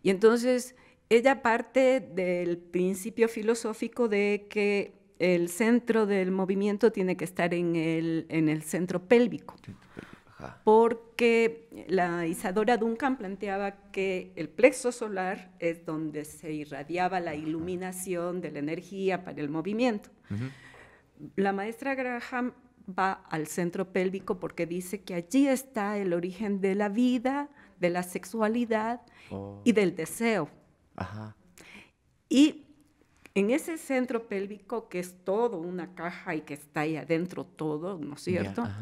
Y entonces ella parte del principio filosófico de que el centro del movimiento tiene que estar en el centro pélvico, Ajá. porque la Isadora Duncan planteaba que el plexo solar es donde se irradiaba la iluminación de la energía para el movimiento. La maestra Graham va al centro pélvico porque dice que allí está el origen de la vida, de la sexualidad y del deseo. Ajá. Y en ese centro pélvico, que es todo una caja y que está ahí adentro todo, ¿no es cierto? Ya,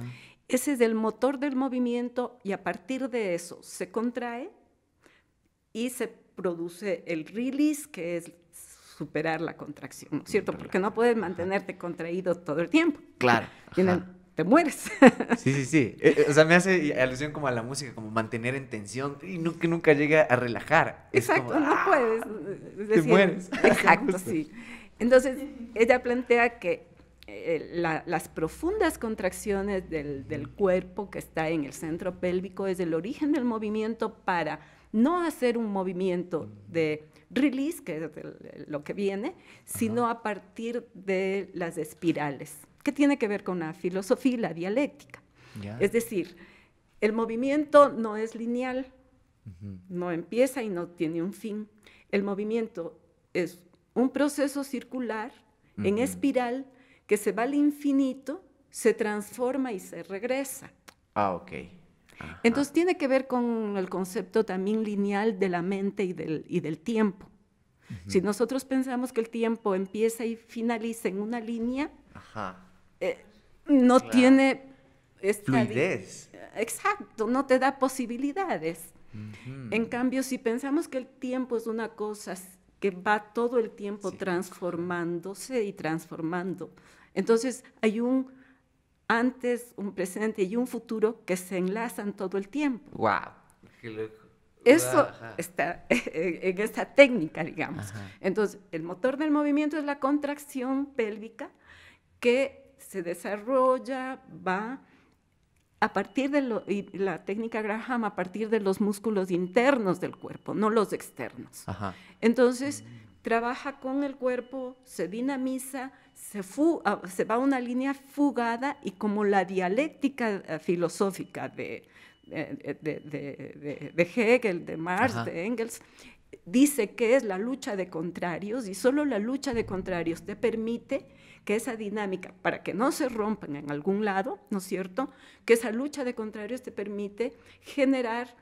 Ese es el motor del movimiento y a partir de eso se contrae y se produce el release, que es superar la contracción, ¿no es cierto? Porque no puedes mantenerte contraído todo el tiempo. Claro. Te mueres. Sí, sí, sí. O sea, me hace alusión como a la música, como mantener en tensión y que nunca llega a relajar. Exacto, como, no puedes. Es te decir, mueres. Exacto, sí. Entonces, ella plantea que las profundas contracciones del cuerpo que está en el centro pélvico es el origen del movimiento para no hacer un movimiento de release, que es lo que viene, sino a partir de las espirales, que tiene que ver con la filosofía y la dialéctica. Ya. Es decir, el movimiento no es lineal, no empieza y no tiene un fin. El movimiento es un proceso circular en espiral que se va al infinito, se transforma y se regresa. Ah, ok. Ajá. Entonces tiene que ver con el concepto también lineal de la mente y del tiempo. Si nosotros pensamos que el tiempo empieza y finaliza en una línea, Ajá. no Claro. tiene Fluidez. Exacto, no te da posibilidades. En cambio, si pensamos que el tiempo es una cosa que va todo el tiempo transformándose y transformando, entonces hay un antes, un presente y un futuro que se enlazan todo el tiempo. Wow. Qué loco. Eso Ajá. está en esta técnica, digamos. Ajá. Entonces, el motor del movimiento es la contracción pélvica que se desarrolla, va a partir de y la técnica Graham a partir de los músculos internos del cuerpo, no los externos. Ajá. Entonces, trabaja con el cuerpo, se dinamiza, se va a una línea fugada y como la dialéctica filosófica de Hegel, de Marx, Ajá. de Engels, dice que es la lucha de contrarios y solo la lucha de contrarios te permite que esa dinámica, para que no se rompan en algún lado, ¿no es cierto?, que esa lucha de contrarios te permite generar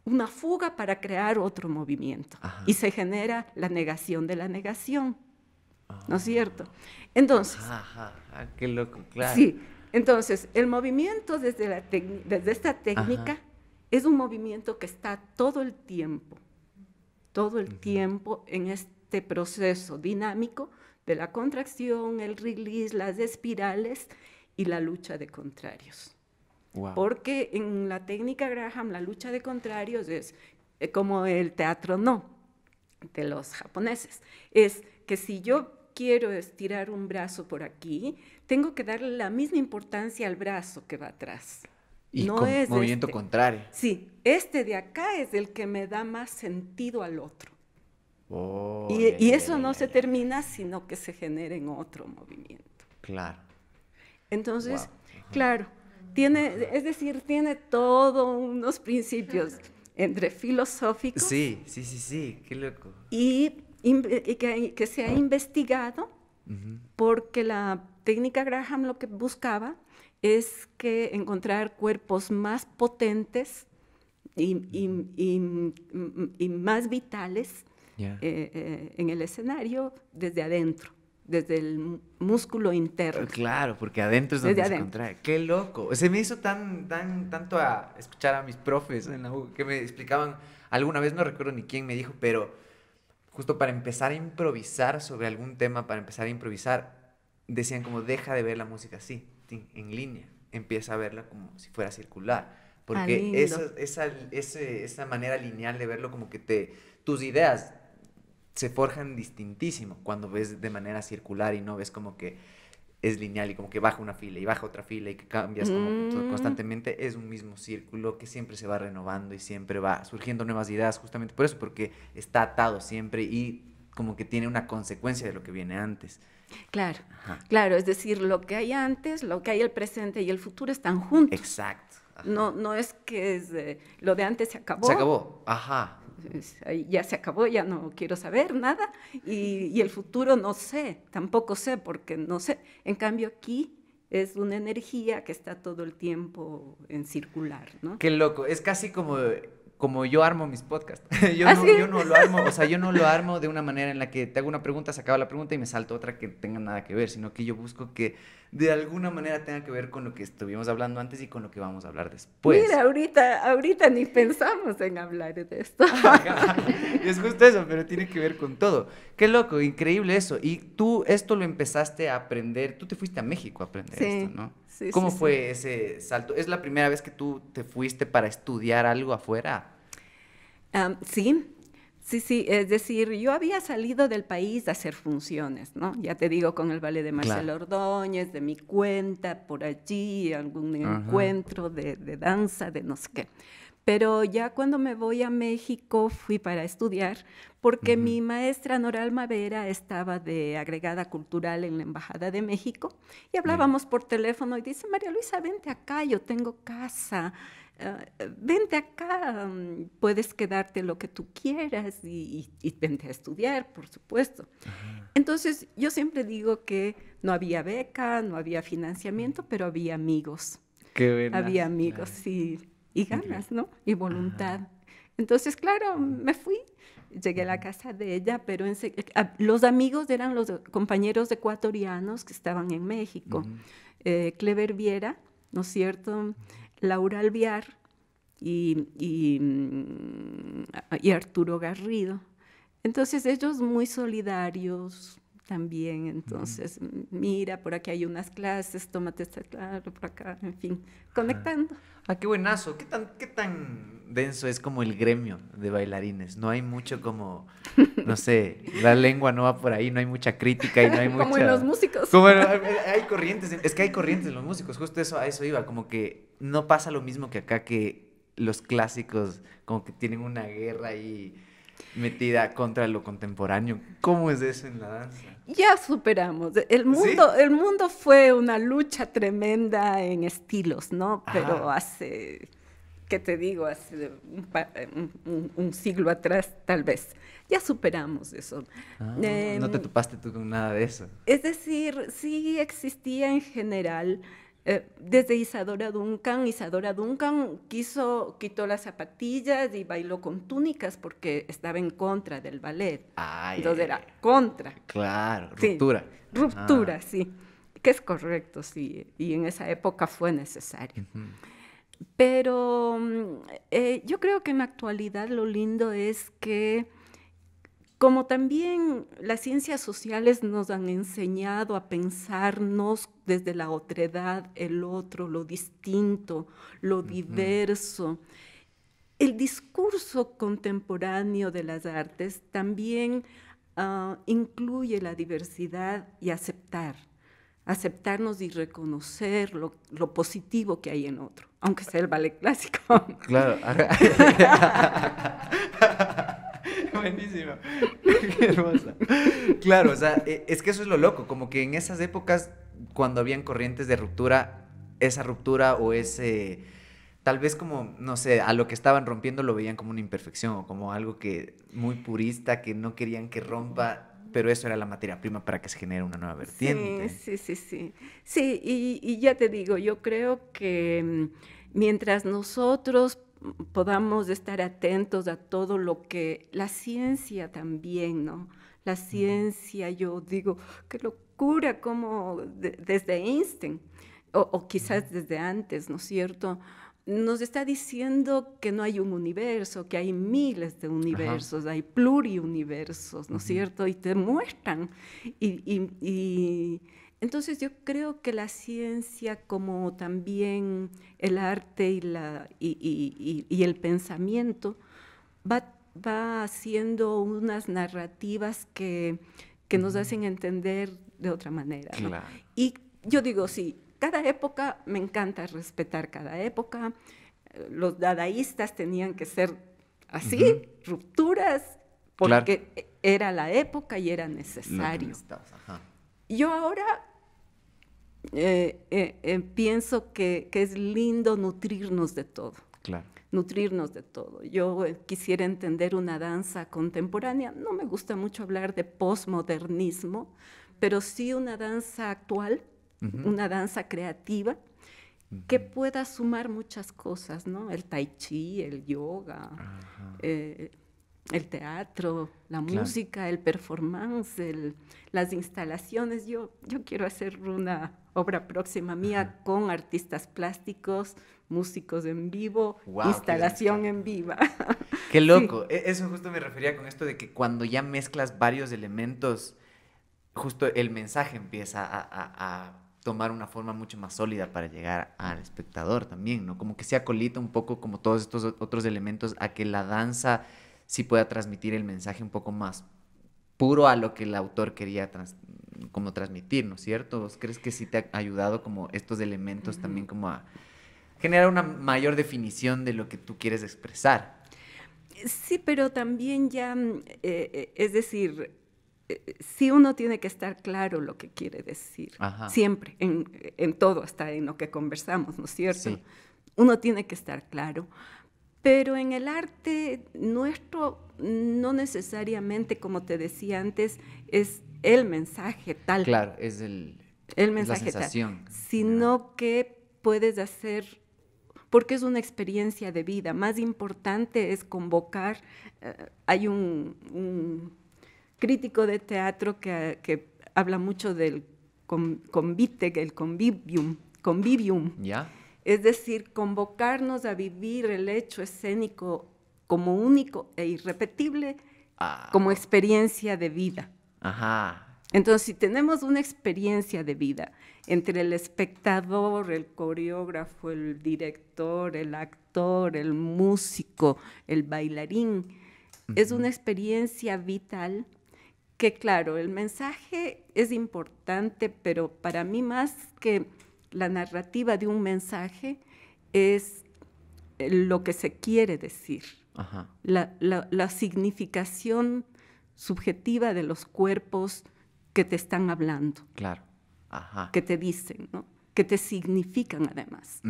una fuga para crear otro movimiento. Ajá. Y se genera la negación de la negación, ¿no es cierto? Entonces, Ajá. Ah, qué loco, claro. sí, entonces el movimiento desde esta técnica es un movimiento que está todo el tiempo en este proceso dinámico de la contracción, el release, las espirales y la lucha de contrarios. Wow. Porque en la técnica Graham la lucha de contrarios es como el teatro no de los japoneses. Es que si yo quiero estirar un brazo por aquí, tengo que darle la misma importancia al brazo que va atrás. Y no con es movimiento contrario. Sí, este de acá es el que me da más sentido al otro. Oh, Y eso no se termina, sino que se genera en otro movimiento. Claro. Entonces, Wow. claro, tiene todos unos principios entre filosóficos Sí, qué loco. y que se ha investigado porque la técnica Graham lo que buscaba es que encontrar cuerpos más potentes y más vitales en el escenario desde adentro, desde el músculo interno. Claro, porque adentro es donde se contrae. ¡Qué loco! Se me hizo tanto a escuchar a mis profes en la U que me explicaban, alguna vez no recuerdo ni quién me dijo, pero justo para empezar a improvisar sobre algún tema, para empezar a improvisar, decían como deja de ver la música así, en línea, empieza a verla como si fuera circular, porque esa manera lineal de verlo como que tus ideas se forjan distintísimo cuando ves de manera circular y no ves como que es lineal y como que baja una fila y baja otra fila y que cambias como constantemente. Es un mismo círculo que siempre se va renovando y siempre va surgiendo nuevas ideas justamente por eso, porque está atado siempre y como que tiene una consecuencia de lo que viene antes. Claro, claro, es decir, lo que hay antes, lo que hay el presente y el futuro están juntos. Exacto. No es que lo de antes se acabó. Se acabó, ya se acabó, ya no quiero saber nada y el futuro no sé, tampoco sé porque no sé. En cambio aquí es una energía que está todo el tiempo en circular, ¿no? Qué loco, es casi como yo armo mis podcasts. ¿Sí? Yo no lo armo, o sea, yo no lo armo de una manera en la que te hago una pregunta, se acaba la pregunta y me salto otra que tenga nada que ver, sino que yo busco que de alguna manera tenga que ver con lo que estuvimos hablando antes y con lo que vamos a hablar después. Mira, ahorita ni pensamos en hablar de esto. Es justo eso, pero tiene que ver con todo. Qué loco, increíble eso. Y tú esto lo empezaste a aprender, tú te fuiste a México a aprender esto, ¿no? Sí, ¿Cómo fue ese salto? ¿Es la primera vez que tú te fuiste para estudiar algo afuera? Sí, es decir, yo había salido del país a hacer funciones, ¿no? Ya te digo, con el ballet de Marcelo Ordóñez, de mi cuenta, por allí, algún encuentro de danza, de no sé qué. Pero ya cuando me voy a México fui para estudiar, porque mi maestra Noralma Vera estaba de agregada cultural en la Embajada de México y hablábamos por teléfono y dice, María Luisa, vente acá, yo tengo casa, vente acá, puedes quedarte lo que tú quieras y vente a estudiar, por supuesto. Entonces yo siempre digo que no había beca, no había financiamiento, pero había amigos. Qué buena. Había amigos, sí. Y ganas, ¿no? Y voluntad. Entonces, claro, me fui, llegué a la casa de ella, pero los amigos eran los compañeros ecuatorianos que estaban en México. Clever Viera, ¿no es cierto? Laura Alviar y Arturo Garrido. Entonces, ellos muy solidarios también, entonces, mira, por aquí hay unas clases, tómate esta clase, por acá, en fin, conectando. Qué buenazo. ¿Qué tan denso es como el gremio de bailarines? No hay mucho como, no sé, la lengua no va por ahí, no hay mucha crítica y no hay mucha... Como en los músicos. Como hay corrientes, es que hay corrientes en los músicos, justo a eso iba, como que no pasa lo mismo que acá, que los clásicos como que tienen una guerra ahí metida contra lo contemporáneo. ¿Cómo es eso en la danza? Ya superamos. El mundo fue una lucha tremenda en estilos, ¿no? Pero hace, ¿qué te digo? Hace un siglo atrás, tal vez. Ya superamos eso. No te topaste tú con nada de eso. Es decir, sí existía en general. Desde Isadora Duncan quitó las zapatillas y bailó con túnicas porque estaba en contra del ballet. Entonces era contra. Claro, ruptura. Sí, ruptura, sí, que es correcto, sí, y en esa época fue necesario. Pero yo creo que en la actualidad lo lindo es que como también las ciencias sociales nos han enseñado a pensarnos desde la otredad, el otro, lo distinto, lo diverso, el discurso contemporáneo de las artes también incluye la diversidad y aceptarnos y reconocer lo positivo que hay en otro, aunque sea el ballet clásico. Claro. Buenísimo. Qué hermosa. Claro, o sea, es que eso es lo loco, como que en esas épocas, cuando habían corrientes de ruptura, esa ruptura o ese, tal vez como, no sé, a lo que estaban rompiendo lo veían como una imperfección o como algo que muy purista, que no querían que rompa, pero eso era la materia prima para que se genere una nueva vertiente. Sí. Sí, y ya te digo, yo creo que mientras nosotros podamos estar atentos a todo lo que la ciencia también, ¿no? La ciencia, yo digo, qué locura, como desde Einstein, o quizás desde antes, ¿no es cierto? Nos está diciendo que no hay un universo, que hay miles de universos, hay pluriuniversos, ¿no es cierto? Y te muestran. Y entonces yo creo que la ciencia, como también el arte y el pensamiento, va haciendo unas narrativas que nos hacen entender de otra manera, ¿no? Claro. Y yo digo, sí, cada época, me encanta respetar cada época. Los dadaístas tenían que ser así, rupturas, porque Claro. era la época y era Lo que necesario. necesitabas, ajá. Yo ahora pienso que es lindo nutrirnos de todo. Claro. Nutrirnos de todo. Yo quisiera entender una danza contemporánea. No me gusta mucho hablar de posmodernismo, pero sí una danza actual, una danza creativa, que pueda sumar muchas cosas, ¿no? El tai chi, el yoga, el teatro, la música, el performance, las instalaciones. Yo quiero hacer una obra próxima mía con artistas plásticos, músicos en vivo, instalación en viva. Qué loco. Sí. Eso justo me refería con esto de que cuando ya mezclas varios elementos, justo el mensaje empieza a tomar una forma mucho más sólida para llegar al espectador también, ¿no? Como que se acolita un poco como todos estos otros elementos a que la danza sí pueda transmitir el mensaje un poco más puro a lo que el autor quería como transmitir, ¿no es cierto? ¿Vos crees que sí te ha ayudado como estos elementos también como a generar una mayor definición de lo que tú quieres expresar? Sí, pero también ya, es decir, sí uno tiene que estar claro lo que quiere decir, siempre, en todo, hasta en lo que conversamos, ¿no es cierto? Sí. Uno tiene que estar claro. Pero en el arte nuestro no necesariamente, como te decía antes, es el mensaje tal. Claro, es el mensaje la sensación. Tal, sino que puedes hacer, porque es una experiencia de vida. Más importante es convocar. Hay un crítico de teatro que habla mucho del convite, el convivium. ¿Ya? Es decir, convocarnos a vivir el hecho escénico como único e irrepetible, como experiencia de vida. Ajá. Entonces, si tenemos una experiencia de vida entre el espectador, el coreógrafo, el director, el actor, el músico, el bailarín, es una experiencia vital que, claro, el mensaje es importante, pero para mí más que la narrativa de un mensaje es lo que se quiere decir, la significación subjetiva de los cuerpos que te están hablando, claro, que te dicen, ¿no? Que te significan además.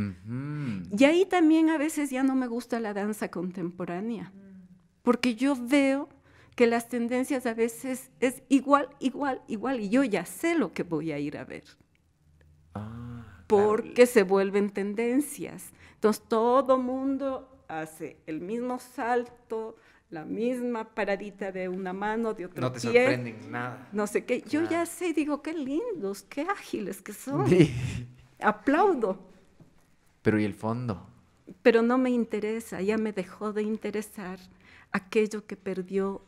Y ahí también a veces ya no me gusta la danza contemporánea, porque yo veo que las tendencias a veces es igual, y yo ya sé lo que voy a ir a ver. Porque claro, se vuelven tendencias. Entonces todo mundo hace el mismo salto, la misma paradita de una mano, de otro pie. No te sorprenden nada. No sé qué. Yo ya sé, digo, qué lindos, qué ágiles que son. Sí. Aplaudo. Pero ¿y el fondo? Pero no me interesa, ya me dejó de interesar aquello que perdió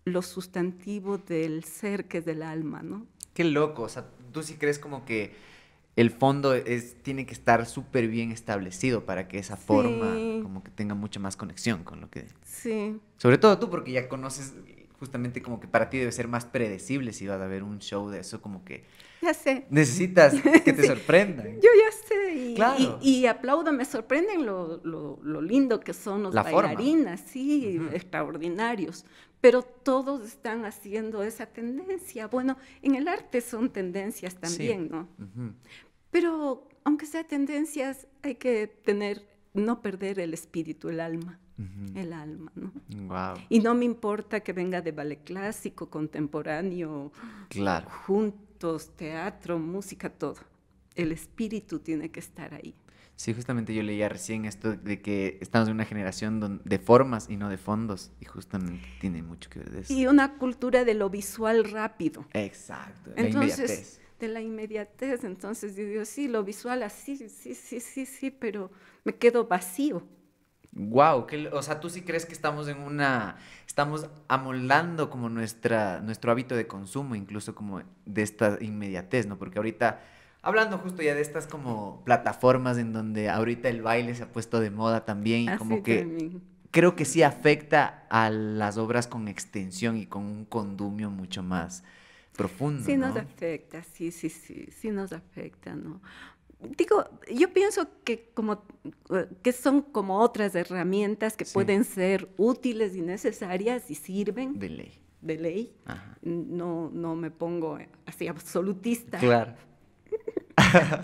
lo sustantivo del ser, que es del alma, ¿no? Qué loco. O sea, tú sí crees como que el fondo tiene que estar súper bien establecido para que esa forma como que tenga mucha más conexión con lo que... Sí. Sobre todo tú, porque ya conoces justamente como que para ti debe ser más predecible si vas a ver un show de eso, como que... Ya sé. Necesitas que te sorprendan. Yo ya sé. Claro. Y aplaudo, me sorprenden lo lindo que son los bailarinas, sí, extraordinarios. Pero todos están haciendo esa tendencia. Bueno, en el arte son tendencias también, sí, ¿no? Pero aunque sea tendencias, hay que no perder el espíritu, el alma. el alma, ¿no? Wow. Y no me importa que venga de ballet clásico, contemporáneo, Claro. juntos, teatro, música, todo. El espíritu tiene que estar ahí. Sí, justamente yo leía recién esto de que estamos en una generación de formas y no de fondos, y justamente tiene mucho que ver de eso. Y una cultura de lo visual rápido. Exacto, la Entonces, inmediatez. de la inmediatez, entonces yo digo, sí, lo visual así, sí, pero me quedo vacío. Wow, o sea, ¿tú sí crees que estamos amoldando como nuestro hábito de consumo, incluso como de esta inmediatez, ¿no? Porque ahorita, hablando justo ya de estas como plataformas en donde ahorita el baile se ha puesto de moda también y Así como que también. creo que sí afecta a las obras con extensión y con un condumio mucho más profundo, Sí nos ¿no? afecta, sí nos afecta, ¿no? Digo, yo pienso que que son como otras herramientas que Sí, pueden ser útiles y necesarias y sirven de ley. de ley. Ajá. No me pongo así absolutista. Claro.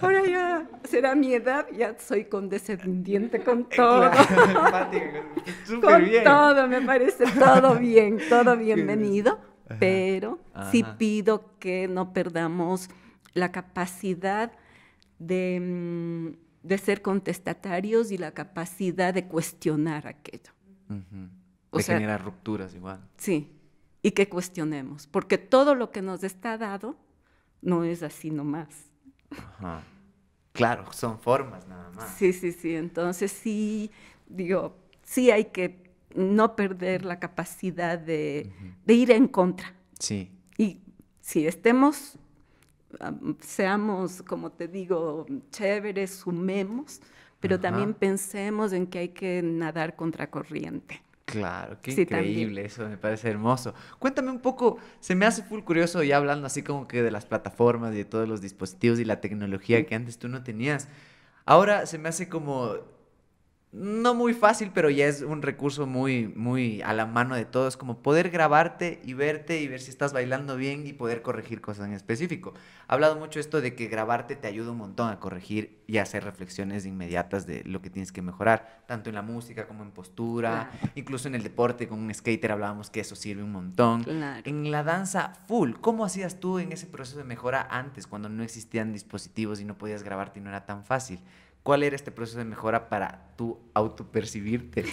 Ahora ya será mi edad, ya soy condescendiente con todo. Claro, empática, súper Con bien. todo, me parece todo bien, todo Qué bienvenido, Ajá. pero sí Ajá. pido que no perdamos la capacidad de ser contestatarios y la capacidad de cuestionar aquello. Ujú. O De sea, generar rupturas igual. sí, y que cuestionemos, porque todo lo que nos está dado no es así nomás. Ajá. Claro, son formas nada más. Sí, entonces sí, digo, sí hay que no perder la capacidad de ir en contra. Sí, Y si seamos, como te digo, chéveres, sumemos, pero también ajá. pensemos en que hay que nadar contracorriente. Claro, qué Sí, también. increíble, eso me parece hermoso. Cuéntame un poco, se me hace full curioso ya hablando así como que de las plataformas y de todos los dispositivos y la tecnología que antes tú no tenías. Ahora se me hace como no muy fácil, pero ya es un recurso muy a la mano de todos, como poder grabarte y verte y ver si estás bailando bien y poder corregir cosas en específico. Ha hablado mucho esto de que grabarte te ayuda un montón a corregir y a hacer reflexiones inmediatas de lo que tienes que mejorar, tanto en la música como en postura, Claro, incluso en el deporte, con un skater hablábamos que eso sirve un montón. claro. En la danza full, ¿cómo hacías tú en ese proceso de mejora antes, cuando no existían dispositivos y no podías grabarte y no era tan fácil? ¿Cuál era este proceso de mejora para tú autopercibirte?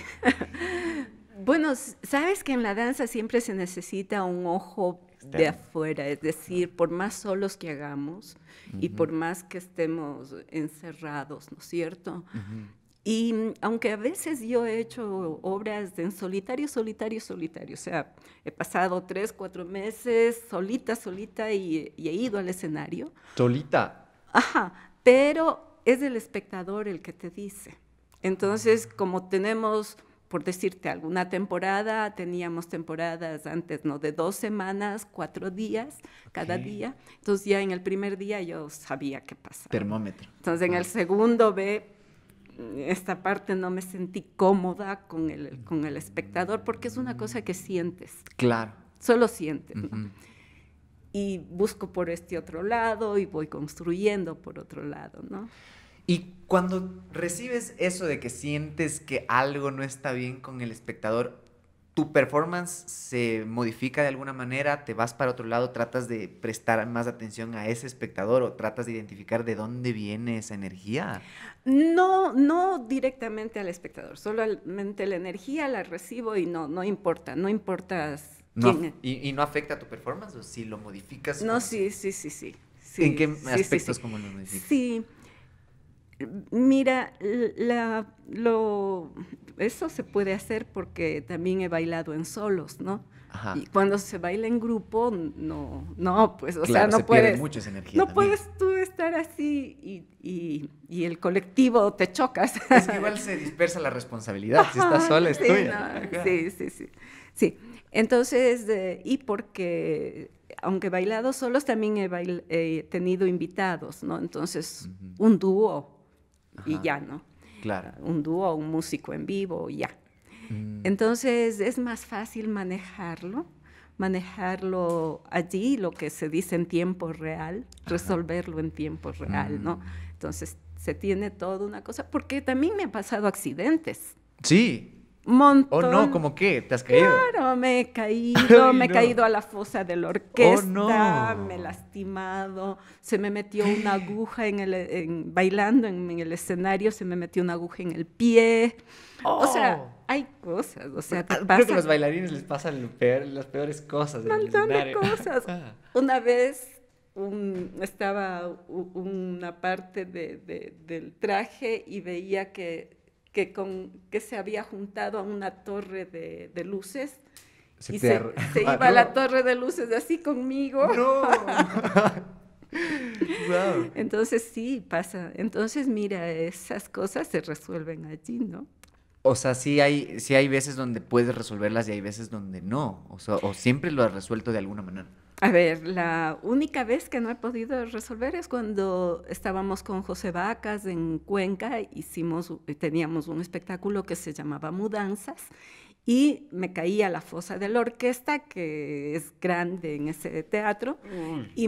Bueno, sabes que en la danza siempre se necesita un ojo de Externo. afuera, es decir, por más solos que hagamos y Ujú, por más que estemos encerrados, ¿no es cierto? ujú. Y aunque a veces yo he hecho obras en solitario, o sea, he pasado 3, 4 meses solita y he ido al escenario, Solita. ajá, pero es el espectador el que te dice. Entonces, como tenemos, por decirte alguna temporada, teníamos temporadas antes, ¿no? De 2 semanas, 4 días, cada Ok. día. Entonces ya en el primer día yo sabía qué pasaba. Termómetro. Entonces en el segundo esta parte no me sentí cómoda con el espectador porque es una cosa que sientes, Claro. solo sientes, ¿no? Ujú. Y busco por este otro lado y voy construyendo por otro lado, ¿no? Y cuando recibes eso de que sientes que algo no está bien con el espectador, ¿tu performance se modifica de alguna manera? ¿Te vas para otro lado? ¿Tratas de prestar más atención a ese espectador o tratas de identificar de dónde viene esa energía? No directamente al espectador, solamente la energía la recibo y no importa No, quién es. ¿y no afecta a tu performance o si lo modificas? No, ¿Cómo sí. ¿En qué Sí, aspectos cómo lo modificas? Sí, mira, eso se puede hacer porque también he bailado en solos, ¿no? Ajá. Y cuando se baila en grupo, no, pues, o sea, Claro, no se pierde puedes, mucho esa energía no también. puedes tú estar así y el colectivo te chocas. Es que igual se dispersa la responsabilidad. Si estás sola es Sí, tuya. no, Ajá. sí. Entonces, y porque aunque he bailado solos, también he tenido invitados, ¿no? Entonces, Ujú. un dúo y Ajá. ya, ¿no? Claro. Un dúo, un músico en vivo y ya. Mm, Entonces, es más fácil manejarlo allí, lo que se dice en tiempo real, Ajá. resolverlo en tiempo real, ¿no? Mm. Entonces, se tiene toda una cosa, porque también me han pasado accidentes. Sí. Un Oh, no, montón. ¿cómo qué? ¿Te has caído? Claro, me he caído, Ay, me he no. caído a la fosa de la Oh, orquesta, me he no. lastimado, se me metió una aguja bailando en el escenario, se me metió una aguja en el pie. O sea, Oh. hay cosas, o sea, te Creo que a pasa los bailarines les pasan las peores cosas un en el montón de escenario. cosas. Ah. Una vez estaba una parte del traje y veía que se había juntado a una torre de luces Se y te se Ah, iba a la no. torre de luces así conmigo. No. Wow. Entonces sí, pasa. Entonces mira, esas cosas se resuelven allí, ¿no? O sea, sí hay veces donde puedes resolverlas y hay veces donde no. O sea, o siempre lo has resuelto de alguna manera. A ver, la única vez que no he podido resolver es cuando estábamos con José Vacas en Cuenca, teníamos un espectáculo que se llamaba Mudanzas y me caí a la fosa de la orquesta, que es grande en ese teatro, Uy. y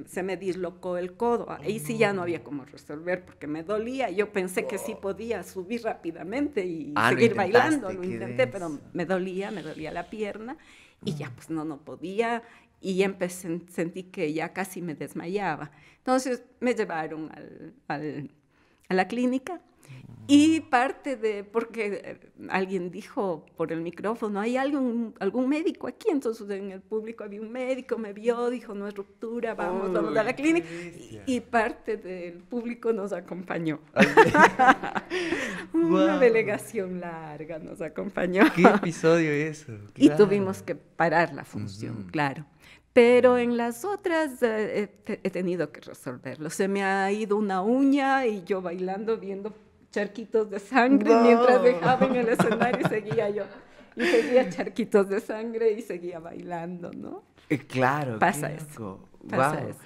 se me dislocó el codo. Oh, Ahí sí ya no no. había cómo resolver porque me dolía. Yo pensé que sí Wow. podía subir rápidamente y Ah, lo seguir bailando. intentaste, Lo qué intenté, pero denso. me dolía la pierna y ya Mm. pues no podía y ya sentí que ya casi me desmayaba. Entonces me llevaron a la clínica y porque alguien dijo por el micrófono, ¿hay algún médico aquí? Entonces en el público había un médico, me vio, dijo, no es ruptura, vamos a la Uy, qué clínica. bestia. Y parte del público nos acompañó. Ay, Una wow. delegación larga nos acompañó. ¿Qué episodio eso? Y Claro. tuvimos que parar la función, Ujú. claro. Pero en las otras he tenido que resolverlo. Se me ha ido una uña y yo bailando, viendo charquitos de sangre, mientras dejaba en el No. escenario y seguía yo. Y seguía charquitos de sangre y seguía bailando, ¿no? Claro, qué Pasa eso, loco. pasa Wow. eso.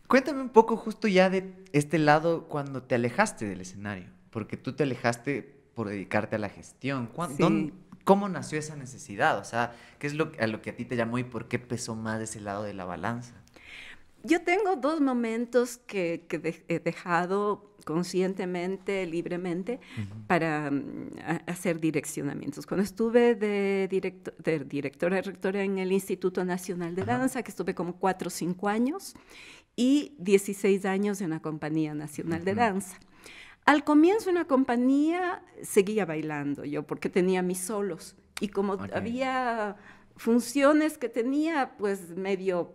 Cuéntame un poco justo ya de este lado cuando te alejaste del escenario, porque tú te alejaste por dedicarte a la gestión. Sí. ¿Cómo nació esa necesidad? O sea, ¿qué es a lo que a ti te llamó y por qué pesó más ese lado de la balanza? Yo tengo dos momentos que he dejado conscientemente, libremente, Ujú. para hacer direccionamientos. Cuando estuve de directora y rectora en el Instituto Nacional de Ajá. Danza, que estuve como 4 o 5 años, y 16 años en la Compañía Nacional de Ujú. Danza. Al comienzo en la compañía seguía bailando yo, porque tenía mis solos, y como Ok. había funciones que tenía, pues medio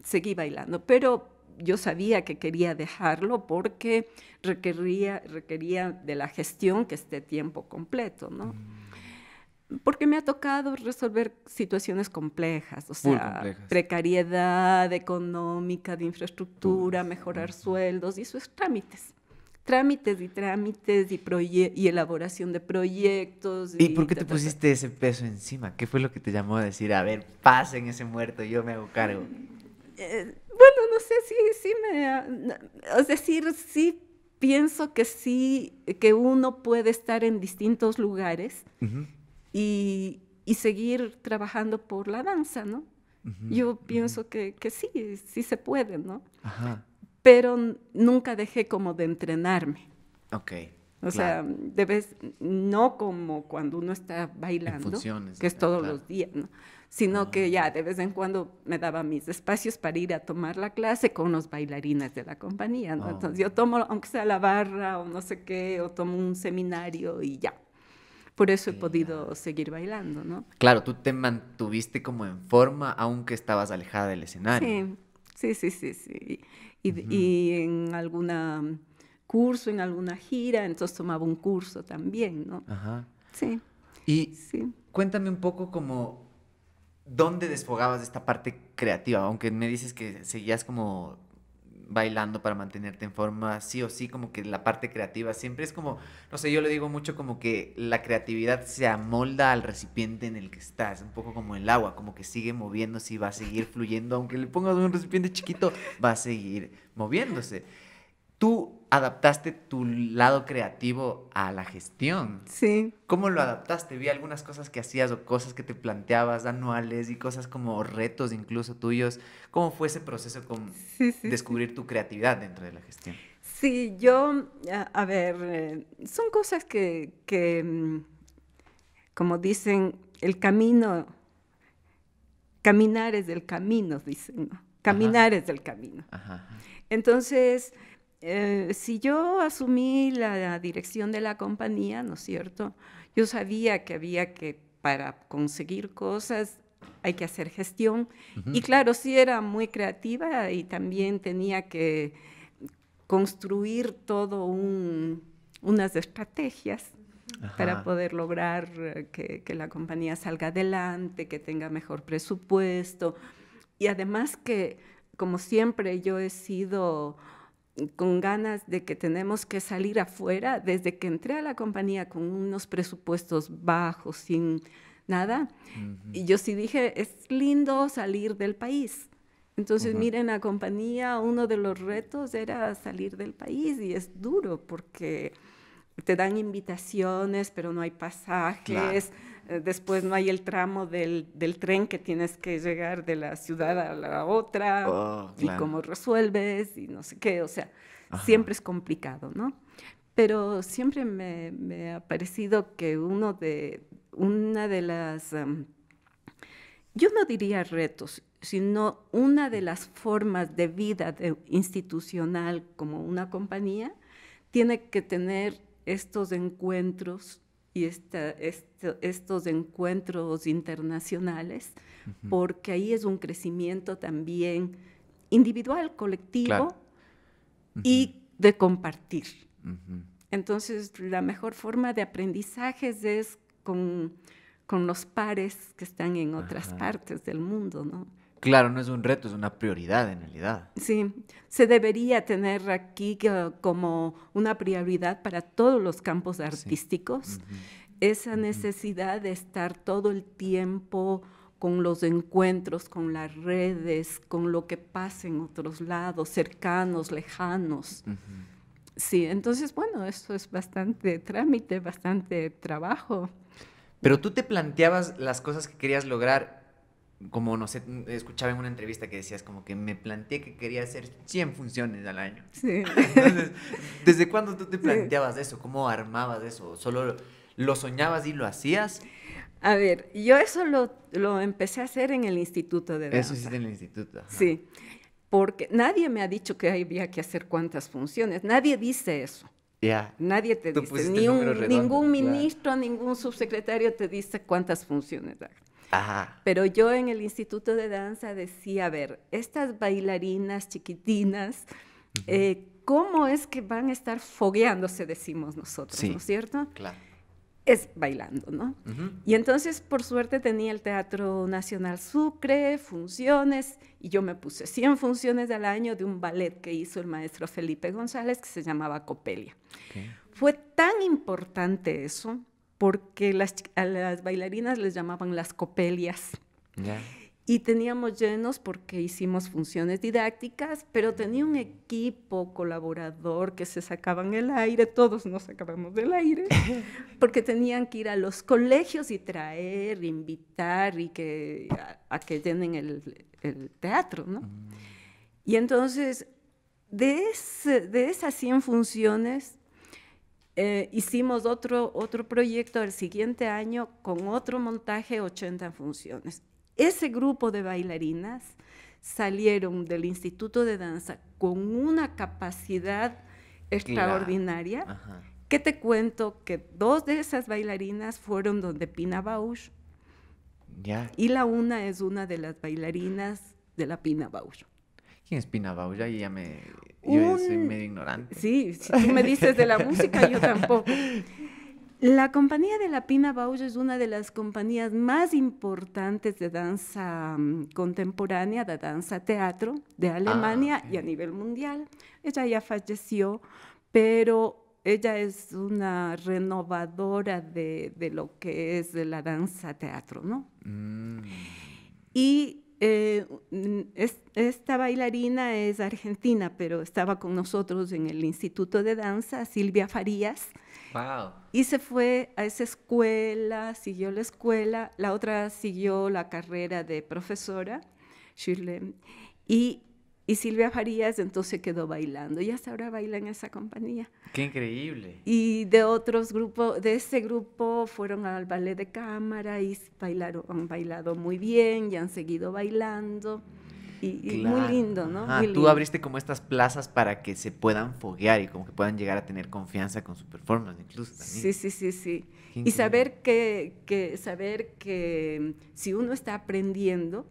seguí bailando, pero yo sabía que quería dejarlo porque requería de la gestión que esté tiempo completo, ¿no? Mm. Porque me ha tocado resolver situaciones complejas, o Full sea, complejas. precariedad económica, de infraestructura, Uf. mejorar Ujú. sueldos, y eso es trámites. Trámites y trámites y elaboración de proyectos ¿Y por y qué te pusiste ese peso encima? ¿Qué fue lo que te llamó a decir, a ver, pasen ese muerto, yo me hago cargo? Bueno, no sé si es decir, sí pienso que sí, que uno puede estar en distintos lugares Ujú, y seguir trabajando por la danza, ¿no? ujú, Yo ujú. pienso que sí, sí se puede, ¿no? Ajá, Pero nunca dejé como de entrenarme. ok, O claro. sea, no como cuando uno está En bailando, funciones, que es todos claro. los días, ¿no? Sino que Ah, ya de vez en cuando me daba mis espacios para ir a tomar la clase con los bailarines de la compañía, ¿no? oh. Entonces yo tomo, aunque sea la barra o no sé qué, o tomo un seminario y ya. Por eso he podido Claro. seguir bailando, ¿no? Claro, tú te mantuviste como en forma aunque estabas alejada del escenario. Sí, sí. Y, Ujú, y en alguna curso, en alguna gira, entonces tomaba un curso también, ¿no? ajá. Sí, Y sí. cuéntame un poco como, ¿dónde desfogabas de esta parte creativa? Aunque me dices que seguías como bailando para mantenerte en forma, sí o sí, como que la parte creativa siempre es como, no sé, yo le digo mucho como que la creatividad se amolda al recipiente en el que estás, un poco como el agua, como que sigue moviéndose y va a seguir fluyendo, aunque le pongas un recipiente chiquito, va a seguir moviéndose. Tú adaptaste tu lado creativo a la gestión. Sí, ¿Cómo lo adaptaste? Vi algunas cosas que hacías o cosas que te planteabas anuales y cosas como retos incluso tuyos. ¿Cómo fue ese proceso con sí. descubrir tu creatividad dentro de la gestión? Sí, yo, a ver, son cosas como dicen, el camino, caminar es del camino, dicen, ¿no? Ajá, Caminar es del camino. ajá, ajá. Entonces, si yo asumí la dirección de la compañía, ¿no es cierto? Yo sabía que había que, para conseguir cosas, hay que hacer gestión. Y Ujú. claro, sí era muy creativa y también tenía que construir unas estrategias para Ajá, poder lograr que la compañía salga adelante, que tenga mejor presupuesto. Y además que, como siempre, yo he sido con ganas de que tenemos que salir afuera, desde que entré a la compañía con unos presupuestos bajos, sin nada, ujú, y yo sí dije, es lindo salir del país. Entonces, ujú. miren, la compañía, uno de los retos era salir del país y es duro porque te dan invitaciones, pero no hay Claro. pasajes, después no hay el tramo del tren que tienes que llegar de la ciudad a la otra Oh, y claro. cómo resuelves y no sé qué, o sea, siempre Ajá. es complicado, ¿no? Pero siempre me ha parecido que una de las, yo no diría retos, sino una de las formas de vida institucional como una compañía, tiene que tener estos encuentros y estos encuentros internacionales, Ujú. porque ahí es un crecimiento también individual, Claro. colectivo Ujú, y de compartir. ujú. Entonces, la mejor forma de aprendizaje es con los pares que están en otras Ajá. partes del mundo, ¿no? Claro, no es un reto, es una prioridad en realidad. Sí, se debería tener aquí como una prioridad para todos los campos Sí. artísticos Ujú, esa ujú, necesidad de estar todo el tiempo con los encuentros, con las redes, con lo que pasa en otros lados, cercanos, lejanos. ujú. Sí, entonces, bueno, eso es bastante trámite, bastante trabajo. Pero tú te planteabas las cosas que querías lograr, como no sé, escuchaba en una entrevista que decías como que me planteé que quería hacer 100 funciones al año. Sí, Entonces, ¿desde cuándo tú te sí. planteabas eso? ¿Cómo armabas eso? ¿Solo lo soñabas y lo hacías? A ver, yo eso lo empecé a hacer en el Instituto de Eso Danza. hiciste en el instituto, ajá. Sí, porque nadie me ha dicho que había que hacer cuántas funciones. Nadie dice eso. Ya, Nadie te tú dice, pusiste el número redondo, ningún claro. ministro, ningún subsecretario te dice cuántas funciones hay. Ajá, Pero yo en el Instituto de Danza decía, a ver, estas bailarinas chiquitinas, ujú. ¿cómo es que van a estar fogueándose, decimos nosotros, ¿no es Sí, cierto? claro. Es bailando, ¿no? Ujú. Y entonces, por suerte, tenía el Teatro Nacional Sucre, funciones, y yo me puse 100 funciones al año de un ballet que hizo el maestro Felipe González, que se llamaba Copelia. Ok. Fue tan importante eso, porque a las bailarinas les llamaban las copelias. Ya. Y teníamos llenos porque hicimos funciones didácticas, pero tenía un equipo colaborador que se sacaban el aire, todos nos sacábamos del aire, porque tenían que ir a los colegios y traer, invitar y a que llenen el teatro, ¿no? Mm, Y entonces, de esas 100 funciones, hicimos otro proyecto el siguiente año con otro montaje, 80 funciones. Ese grupo de bailarinas salieron del Instituto de Danza con una capacidad claro. extraordinaria, Ajá. que te cuento que 2 de esas bailarinas fueron donde Pina Bausch Ya. y la una es una de las bailarinas de la Pina Bausch. ¿Quién es Pina Bausch? Ya me... Yo soy Un, medio ignorante. sí, si tú me dices de la música, yo tampoco. La compañía de la Pina Bausch es una de las compañías más importantes de danza contemporánea, de danza teatro de Ah, Alemania ok. y a nivel mundial. Ella ya falleció, pero ella es una renovadora de lo que es la danza teatro, ¿no? Mm, Y esta bailarina es argentina, pero estaba con nosotros en el Instituto de Danza, Silvia Farías, wow. y se fue a esa escuela, siguió la escuela, la otra siguió la carrera de profesora, Shirley, y Y Silvia Farías entonces quedó bailando y hasta ahora baila en esa compañía. ¡Qué increíble! Y de otros grupos, de ese grupo fueron al ballet de cámara y han bailado muy bien y han seguido bailando. Y muy Claro. lindo, ¿no? Ajá, Muy tú lindo. abriste como estas plazas para que se puedan foguear y como que puedan llegar a tener confianza con su performance incluso también. Sí. Qué Y increíble. saber que si uno está aprendiendo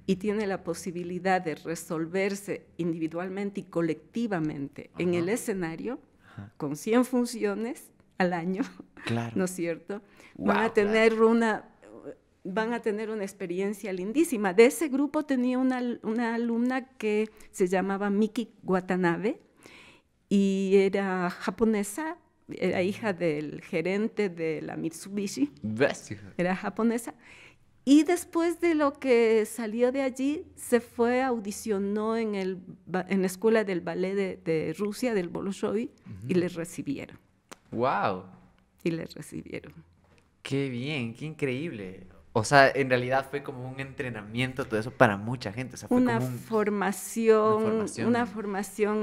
y tiene la posibilidad de resolverse individualmente y colectivamente en el escenario, Ajá. con 100 funciones al año, Claro. ¿no es cierto? Wow, Van a tener una experiencia lindísima. De ese grupo tenía una alumna que se llamaba Miki Watanabe y era japonesa, era hija del gerente de la Mitsubishi, ¿Ves? era japonesa. Y después de lo que salió de allí, se fue, audicionó en la escuela del ballet de Rusia, del Bolshoi, y les recibieron. ¡Wow! Y les recibieron. ¡Qué bien! ¡Qué increíble! O sea, en realidad fue como un entrenamiento, todo eso para mucha gente. O sea, fue Una como formación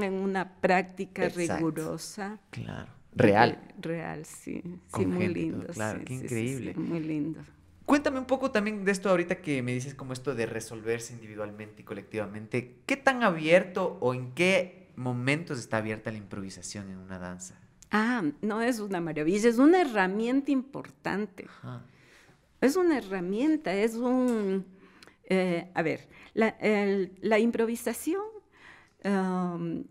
en una práctica Exacto. rigurosa. Claro. Real. Real, sí. Con Sí, muy gente, lindo. todo, claro, Sí, qué sí, increíble. sí, muy lindo. Cuéntame un poco también de esto ahorita que me dices como esto de resolverse individualmente y colectivamente. ¿Qué tan abierto o en qué momentos está abierta la improvisación en una danza? No es una maravilla, es una herramienta importante. Ajá. Es una herramienta, a ver, la improvisación en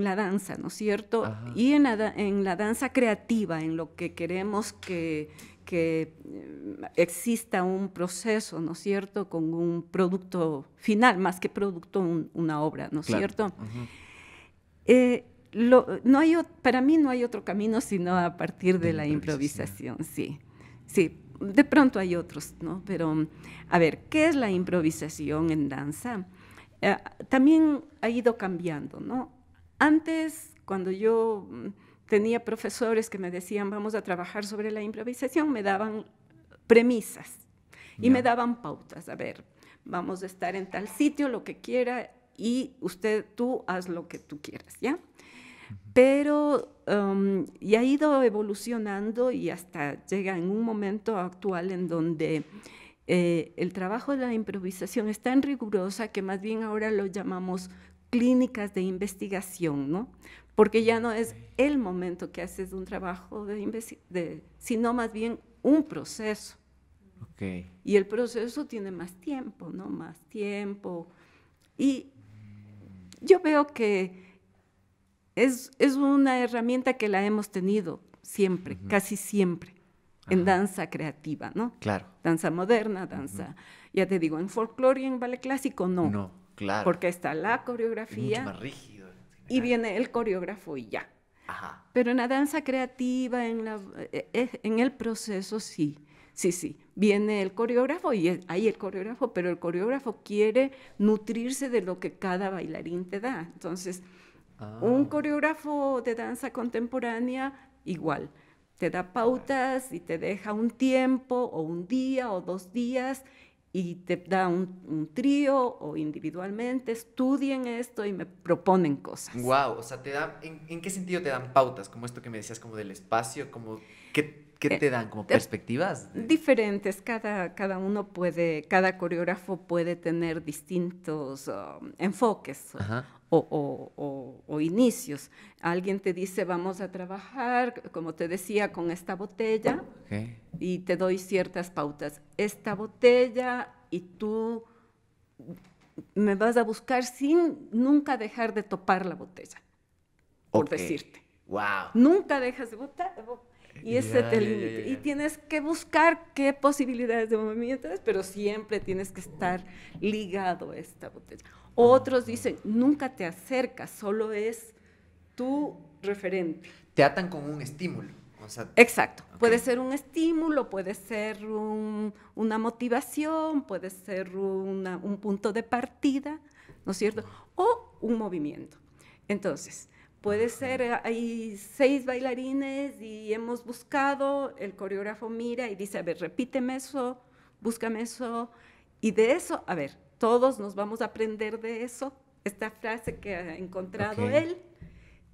la danza, ¿no es cierto? Ajá. Y en la danza creativa, en lo que queremos que exista un proceso, ¿no es cierto? Con un producto final, más que producto, una obra, ¿no es Claro. cierto? Ajá. Para mí no hay otro camino sino a partir de la improvisación, sí. Sí, de pronto hay otros, ¿no? Pero, a ver, ¿qué es la improvisación en danza? También ha ido cambiando, ¿no? Antes, cuando yo tenía profesores que me decían, vamos a trabajar sobre la improvisación, me daban premisas y me daban pautas. A ver, vamos a estar en tal sitio, lo que quiera, y tú haz lo que tú quieras, ¿ya? Pero y ha ido evolucionando y hasta llega en un momento actual en donde el trabajo de la improvisación es tan rigurosa que más bien ahora lo llamamos clínicas de investigación, ¿no? Porque ya no es el momento que haces un trabajo sino más bien un proceso. Ok. Y el proceso tiene más tiempo, ¿no? Más tiempo. Y yo veo que es una herramienta que la hemos tenido siempre, casi siempre, en danza creativa, ¿no? Claro. Danza moderna, danza, ya te digo, en folclore y en ballet clásico no. No, claro. Porque está la Es coreografía mucho más rígido. y viene el coreógrafo y ya. Ajá. Pero en la danza creativa, en el proceso, sí. Viene el coreógrafo y hay el coreógrafo, pero el coreógrafo quiere nutrirse de lo que cada bailarín te da. Entonces, un coreógrafo de danza contemporánea, igual, te da pautas y te deja un tiempo o un día o 2 días y te da un trío o individualmente, estudien esto y me proponen cosas. Wow, o sea, ¿en qué sentido te dan pautas? Como esto que me decías, como del espacio, como, ¿qué te dan? ¿Como perspectivas? Diferentes, cada coreógrafo puede tener distintos enfoques o inicios. Alguien te dice, vamos a trabajar, como te decía, con esta botella, y te doy ciertas pautas. Esta botella, y tú me vas a buscar sin nunca dejar de topar la botella, por decirte. Wow. Nunca dejas de botar. Y ese es el límite. Y tienes que buscar qué posibilidades de movimiento es, pero siempre tienes que estar ligado a esta botella. Otros dicen, nunca te acercas, solo es tu referente. Te atan con un estímulo. O sea, exacto. Puede ser un estímulo, puede ser una motivación, puede ser un punto de partida, ¿no es cierto? O un movimiento. Entonces, puede ser, hay 6 bailarines y hemos buscado, el coreógrafo mira y dice, a ver, repíteme eso, búscame eso, y de eso, a ver, todos nos vamos a aprender de eso, esta frase que ha encontrado Ok. él,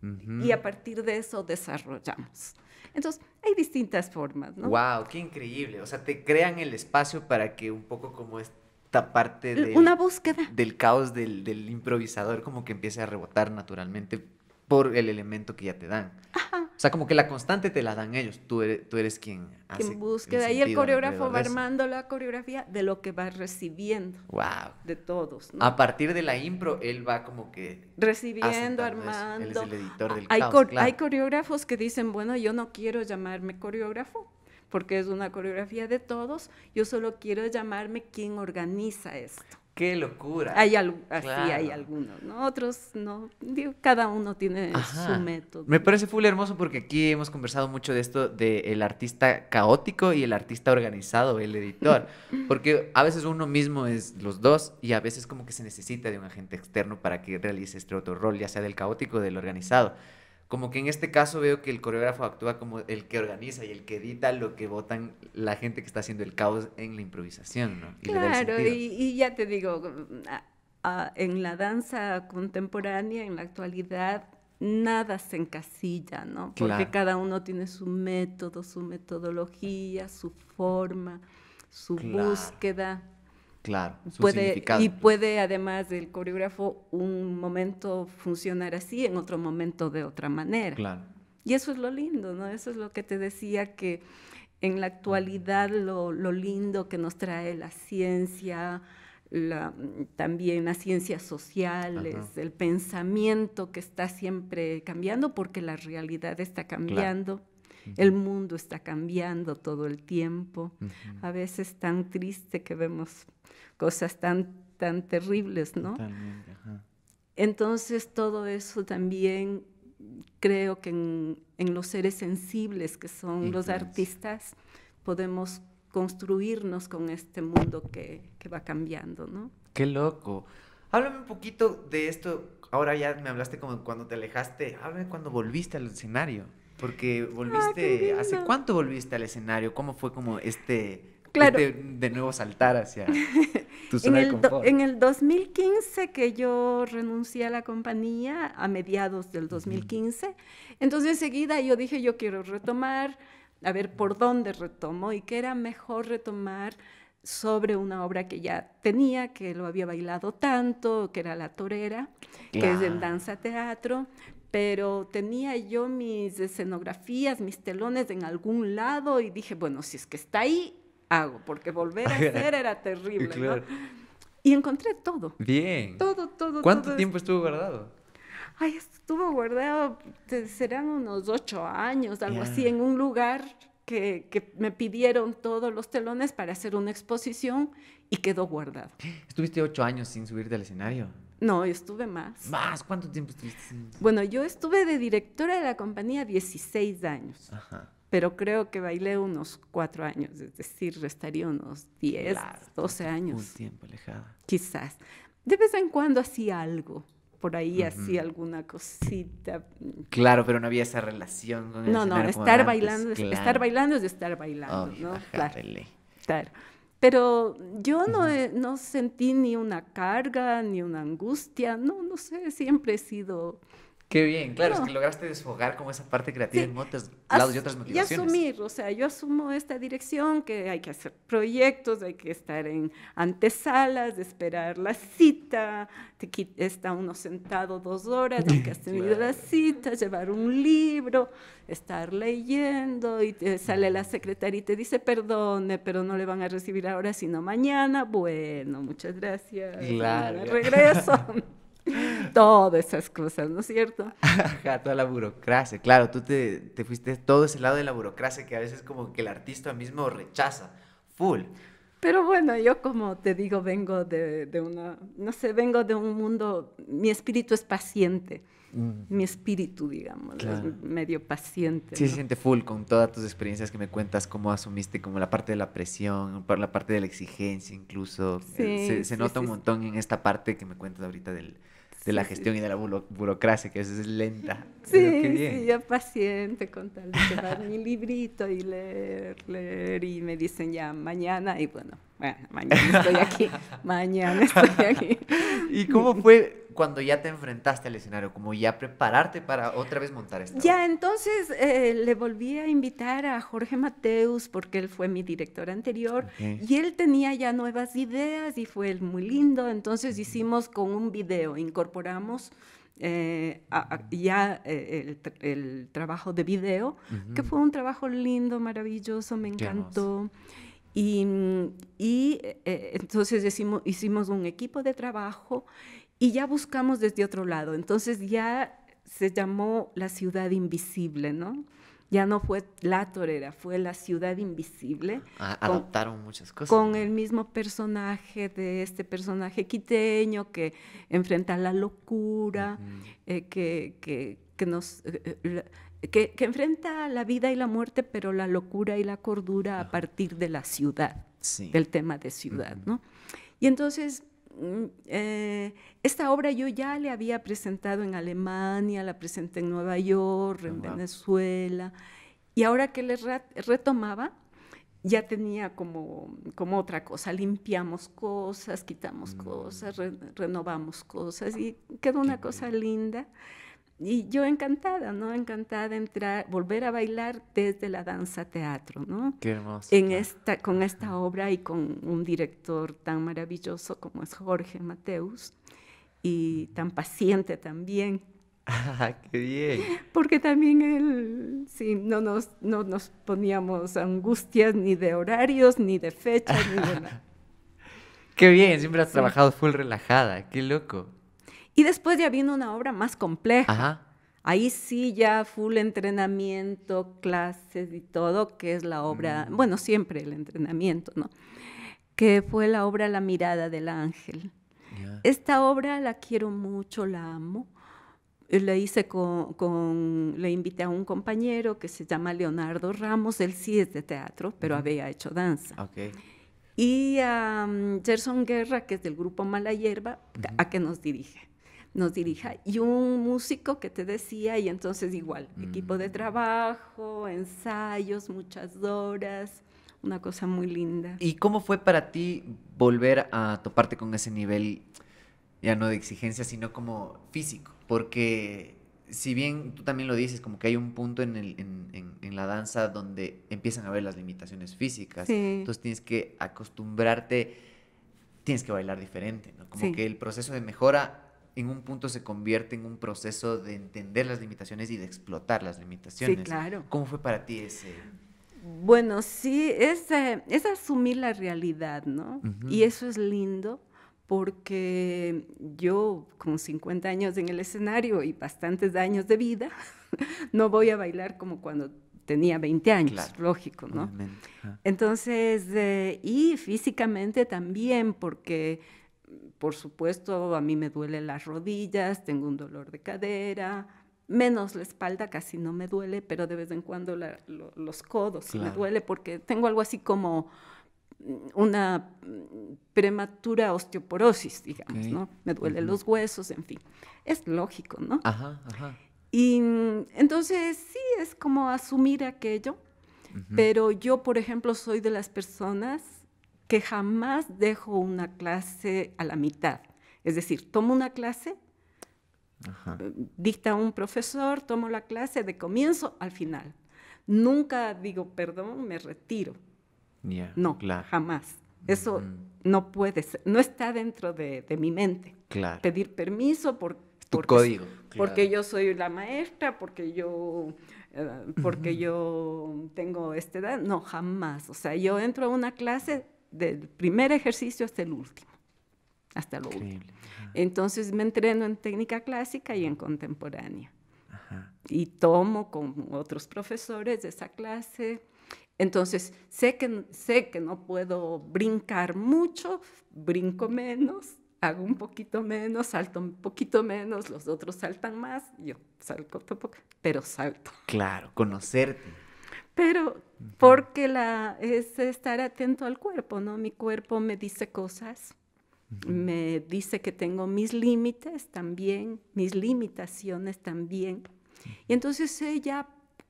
Ujú. y a partir de eso desarrollamos. Entonces, hay distintas formas, ¿no? Wow, qué increíble. O sea, te crean el espacio para que un poco como esta parte Una búsqueda. del caos del improvisador como que empiece a rebotar naturalmente por el elemento que ya te dan. O sea, como que la constante te la dan ellos. Tú eres quien hace En búsqueda. Y el sentido coreógrafo alrededor va de eso. armando la coreografía de lo que va recibiendo Wow. de todos, ¿no? A partir de la impro, él va como que Recibiendo, asentando eso. Él es armando. el editor del Hay, caos, claro. hay coreógrafos que dicen, bueno, yo no quiero llamarme coreógrafo porque es una coreografía de todos, yo solo quiero llamarme quien organiza esto. ¡Qué locura! Hay así Claro. hay algunos, ¿no? Otros no. Digo, cada uno tiene Ajá. su método. Me parece full hermoso porque aquí hemos conversado mucho de esto del artista caótico y el artista organizado, el editor. Porque a veces uno mismo es los dos y a veces como que se necesita de un agente externo para que realice este otro rol, ya sea del caótico o del organizado. Como que en este caso veo que el coreógrafo actúa como el que organiza y el que edita lo que votan la gente que está haciendo el caos en la improvisación, ¿no? Y le da el Claro, sentido. y ya te digo, en la danza contemporánea, en la actualidad, nada se encasilla, ¿no? Porque Claro. cada uno tiene su método, su metodología, su forma, su Claro. búsqueda. Claro, su Puede, significado. y puede además del coreógrafo un momento funcionar así, en otro momento de otra manera. Claro. Y eso es lo lindo, ¿no? Eso es lo que te decía, que en la actualidad lo lindo que nos trae la ciencia, también las ciencias sociales, Ajá. el pensamiento que está siempre cambiando, porque la realidad está cambiando, el mundo está cambiando todo el tiempo. Ujú. A veces tan triste que vemos cosas tan terribles, ¿no? Totalmente, ajá. Entonces todo eso también creo que en los seres sensibles que son los Influencia. artistas podemos construirnos con este mundo que va cambiando, ¿no? Qué loco. Háblame un poquito de esto. Ahora ya me hablaste como cuando te alejaste. Háblame cuando volviste al escenario. Porque volviste. ¿Hace lindo. cuánto volviste al escenario? ¿Cómo fue como Claro. de nuevo saltar hacia tu En zona de el, confort? en el 2015 que yo renuncié a la compañía, a mediados del 2015, entonces enseguida yo dije, yo quiero retomar, a ver por dónde retomo, y que era mejor retomar sobre una obra que ya tenía, que lo había bailado tanto, que era La Torera, que es en Claro. danza teatro, pero tenía yo mis escenografías, mis telones en algún lado, y dije, bueno, si es que está ahí, hago, porque volver a hacer era terrible, Claro. ¿no? Y encontré todo, Bien. todo. ¿Cuánto tiempo estuvo guardado? Ay, estuvo guardado, serán unos 8 años, algo Ya. así, en un lugar que me pidieron todos los telones para hacer una exposición y quedó guardado. ¿Estuviste 8 años sin subirte al escenario? No, estuve más. ¿Más? ¿Cuánto tiempo estuviste sin...? Bueno, yo estuve de directora de la compañía 16 años, Ajá. pero creo que bailé unos 4 años, es decir, restaría unos 10, Claro, 12 Un años, tiempo alejada. quizás. De vez en cuando hacía algo, por ahí Ujú. hacía alguna cosita. Claro, pero no había esa relación con el No, escenario como estar antes, bailando, claro. estar bailando es de estar bailando, Obvio, ¿no? ajá, Claro, de ley. claro. Pero yo no sentí ni una carga, ni una angustia, no sé, siempre he sido... Qué bien, claro, es No. que lograste desfogar como esa parte creativa Sí, en otros lados y otras Y motivaciones. asumir, o sea, yo asumo esta dirección, que hay que hacer proyectos, hay que estar en antesalas, esperar la cita, está uno sentado 2 horas, aunque has tenido Claro. la cita, llevar un libro, estar leyendo, y te sale la secretaria y te dice, perdone, pero no le van a recibir ahora, sino mañana. Bueno, muchas gracias. Claro. mañana regreso. Todas esas cosas, ¿no es cierto? Ajá, toda la burocracia. Claro, tú te fuiste todo ese lado de la burocracia que a veces como que el artista mismo rechaza. Full. Pero bueno, yo como te digo, vengo de una, no sé, vengo de un mundo, mi espíritu es paciente, mi espíritu, digamos, Claro. es medio paciente. Sí, ¿no? se siente full con todas tus experiencias que me cuentas, cómo asumiste como la parte de la presión, por la parte de la exigencia incluso. Sí, Se sí, nota un sí. montón en esta parte que me cuentas ahorita de la Sí, sí. gestión y de la burocracia, que a veces es lenta. Sí, Pero qué bien. sí, yo paciente con tal de llevar mi librito y leer, y me dicen ya mañana, y bueno, mañana estoy aquí, mañana estoy aquí. ¿Y cómo fue cuando ya te enfrentaste al escenario? Como ya prepararte para otra vez montar esta Ya, obra. entonces le volví a invitar a Jorge Mateus porque él fue mi director anterior Ok. y él tenía ya nuevas ideas y fue él muy lindo. Entonces hicimos con un video, incorporamos ya el trabajo de video, que fue un trabajo lindo, maravilloso, me Qué hermoso. encantó. Y, entonces hicimos un equipo de trabajo y ya buscamos desde otro lado. Entonces ya se llamó La Ciudad Invisible, ¿no? Ya no fue La Torera, fue La Ciudad Invisible, con, Adaptaron muchas cosas, con el ¿no? mismo personaje de este personaje quiteño que enfrenta la locura, Ujú. que enfrenta la vida y la muerte, pero la locura y la cordura a Ajá. partir de la ciudad, Sí. del tema de ciudad, Ujú. ¿no? Y entonces, esta obra yo ya le había presentado en Alemania, la presenté en Nueva York, Oh, en wow. Venezuela, y ahora que le retomaba, ya tenía como otra cosa, limpiamos cosas, quitamos cosas, renovamos cosas, y quedó Qué una cosa increíble. linda. Y yo encantada, ¿no? Encantada de entrar, volver a bailar desde la danza teatro, ¿no? Qué hermoso, claro. Con esta obra y con un director tan maravilloso como es Jorge Mateus y tan paciente también, Qué bien. porque también él, sí, no nos poníamos angustias ni de horarios, ni de fechas, ni de nada. Qué bien, siempre has Sí. trabajado full relajada, qué loco. Y después ya vino una obra más compleja. Ajá. Ahí sí ya full entrenamiento, clases y todo, que es la obra, bueno, siempre el entrenamiento, ¿no? Que fue la obra La mirada del ángel. Ya. Esta obra la quiero mucho, la amo. La hice le invité a un compañero que se llama Leonardo Ramos, él sí es de teatro, pero había hecho danza. Ok. Y a Gerson Guerra, que es del grupo Mala Hierba, a que nos dirija. Y un músico que te decía, y entonces igual, equipo de trabajo, ensayos, muchas horas, una cosa muy linda. ¿Y cómo fue para ti volver a toparte con ese nivel, ya no de exigencia, sino como físico? Porque si bien tú también lo dices, como que hay un punto en la danza donde empiezan a ver las limitaciones físicas, Sí, entonces tienes que acostumbrarte, tienes que bailar diferente, ¿no? Como sí, que el proceso de mejora en un punto se convierte en un proceso de entender las limitaciones y de explotar las sí, limitaciones. claro. ¿Cómo fue para ti ese? Bueno, sí, es asumir la realidad, ¿no? Y Ujú. eso es lindo porque yo con 50 años en el escenario y bastantes años de vida, no voy a bailar como cuando tenía 20 años, Claro, lógico, ¿no? obviamente. Ajá. Entonces, y físicamente también, porque por supuesto a mí me duelen las rodillas, tengo un dolor de cadera, menos la espalda, casi no me duele, pero de vez en cuando los codos sí me Claro. duele porque tengo algo así como una prematura osteoporosis, Ok. digamos, ¿no? Me duelen Ujú. los huesos, en fin. Es lógico, ¿no? Ajá, ajá. Y entonces sí, es como asumir aquello, Ujú. pero yo, por ejemplo, soy de las personas que jamás dejo una clase a la mitad. Es decir, tomo una clase, Ajá. dicta un profesor, tomo la clase de comienzo al final. Nunca digo, perdón, me retiro. Ya, No, claro. jamás. Eso Ujú. no puede ser, no está dentro de mi mente. Claro. Pedir permiso Tu código, porque claro. yo soy la maestra, porque Ujú. yo tengo esta edad. No, jamás. O sea, yo entro a una clase del primer ejercicio hasta el último, hasta lo último. Increíble. Ajá. Entonces me entreno en técnica clásica y en contemporánea. Ajá. Y tomo con otros profesores de esa clase. Entonces, sé que no puedo brincar mucho, brinco menos, hago un poquito menos, salto un poquito menos, los otros saltan más, yo salto poco, pero salto. Claro, conocerte. Pero Ujú. porque es estar atento al cuerpo, ¿no? Mi cuerpo me dice cosas, Ujú. me dice que tengo mis límites también, mis limitaciones también. Y entonces sé ya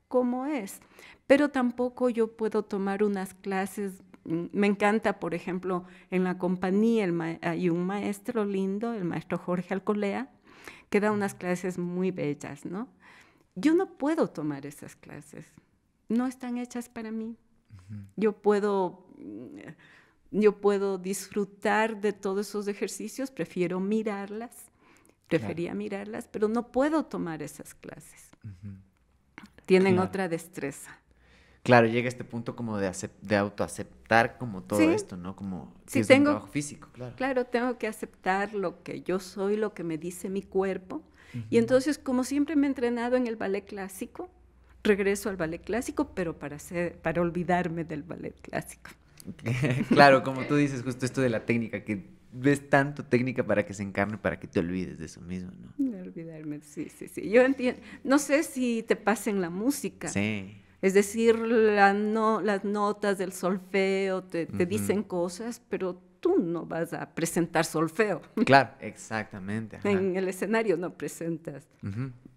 cómo es, pero tampoco yo puedo tomar unas clases. Me encanta, por ejemplo, en la compañía hay un maestro lindo, el maestro Jorge Alcolea, que da unas clases muy bellas, ¿no? Yo no puedo tomar esas clases, no están hechas para mí. Yo puedo disfrutar de todos esos ejercicios, prefería mirarlas, pero no puedo tomar esas clases. Tienen otra destreza. Claro, llega este punto como de autoaceptar como todo esto, ¿no? Como sí, es un trabajo físico, claro. Claro, tengo que aceptar lo que yo soy, lo que me dice mi cuerpo. Y entonces, como siempre me he entrenado en el ballet clásico, regreso al ballet clásico, pero para olvidarme del ballet clásico. Claro, como tú dices, justo esto de la técnica, que ves tanto técnica para que se encarne, para que te olvides de eso mismo, ¿no? De olvidarme, sí. Yo entiendo, no sé si te pasa en la música. Sí. Es decir, las notas del solfeo te dicen cosas, pero tú no vas a presentar solfeo. Claro, exactamente. Ajá. En el escenario no presentas,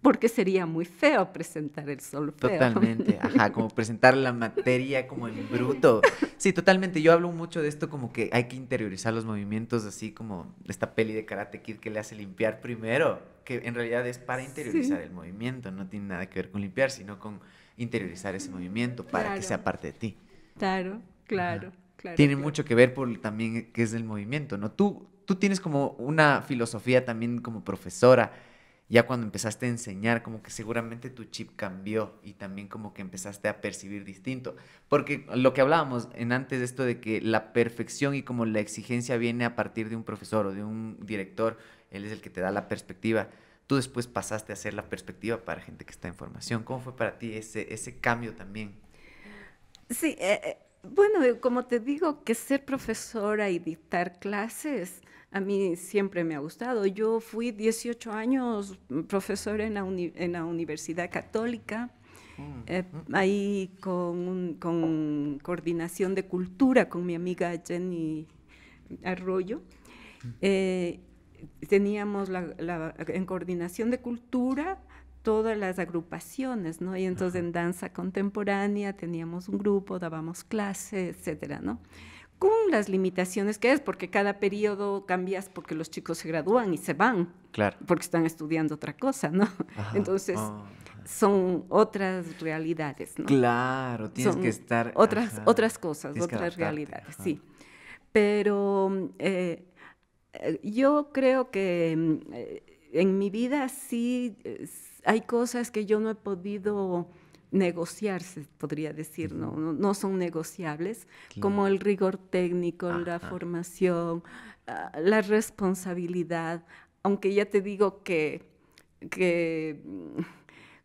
porque sería muy feo presentar el solfeo. Totalmente, ajá, como presentar la materia como en bruto. Sí, totalmente, yo hablo mucho de esto como que hay que interiorizar los movimientos, así como esta peli de Karate Kid que le hace limpiar primero, que en realidad es para interiorizar el movimiento, no tiene nada que ver con limpiar, sino con interiorizar ese movimiento para que sea parte de ti. Claro. Tiene mucho que ver por también qué es el movimiento, ¿no? Tú tienes como una filosofía también como profesora, ya cuando empezaste a enseñar, como que seguramente tu chip cambió y también como que empezaste a percibir distinto. Porque lo que hablábamos en antes de esto de que la perfección y como la exigencia viene a partir de un profesor o de un director, él es el que te da la perspectiva. Tú después pasaste a ser la perspectiva para gente que está en formación. ¿Cómo fue para ti ese cambio también? Sí, bueno, como te digo, que ser profesora y dictar clases a mí siempre me ha gustado. Yo fui 18 años profesora en la Universidad Católica, ahí con coordinación de cultura con mi amiga Jenny Arroyo. Teníamos en coordinación de cultura todas las agrupaciones, ¿no? Y entonces en danza contemporánea teníamos un grupo, dábamos clases, etcétera, ¿no? Con las limitaciones que es, porque cada periodo cambias porque los chicos se gradúan y se van, claro, porque están estudiando otra cosa, ¿no? Entonces son otras realidades, ¿no? Claro, tienes que estar... Otras cosas, otras realidades, sí. Pero yo creo que en mi vida sí hay cosas que yo no he podido negociar, se podría decir, no son negociables, como el rigor técnico, la formación, la responsabilidad, aunque ya te digo que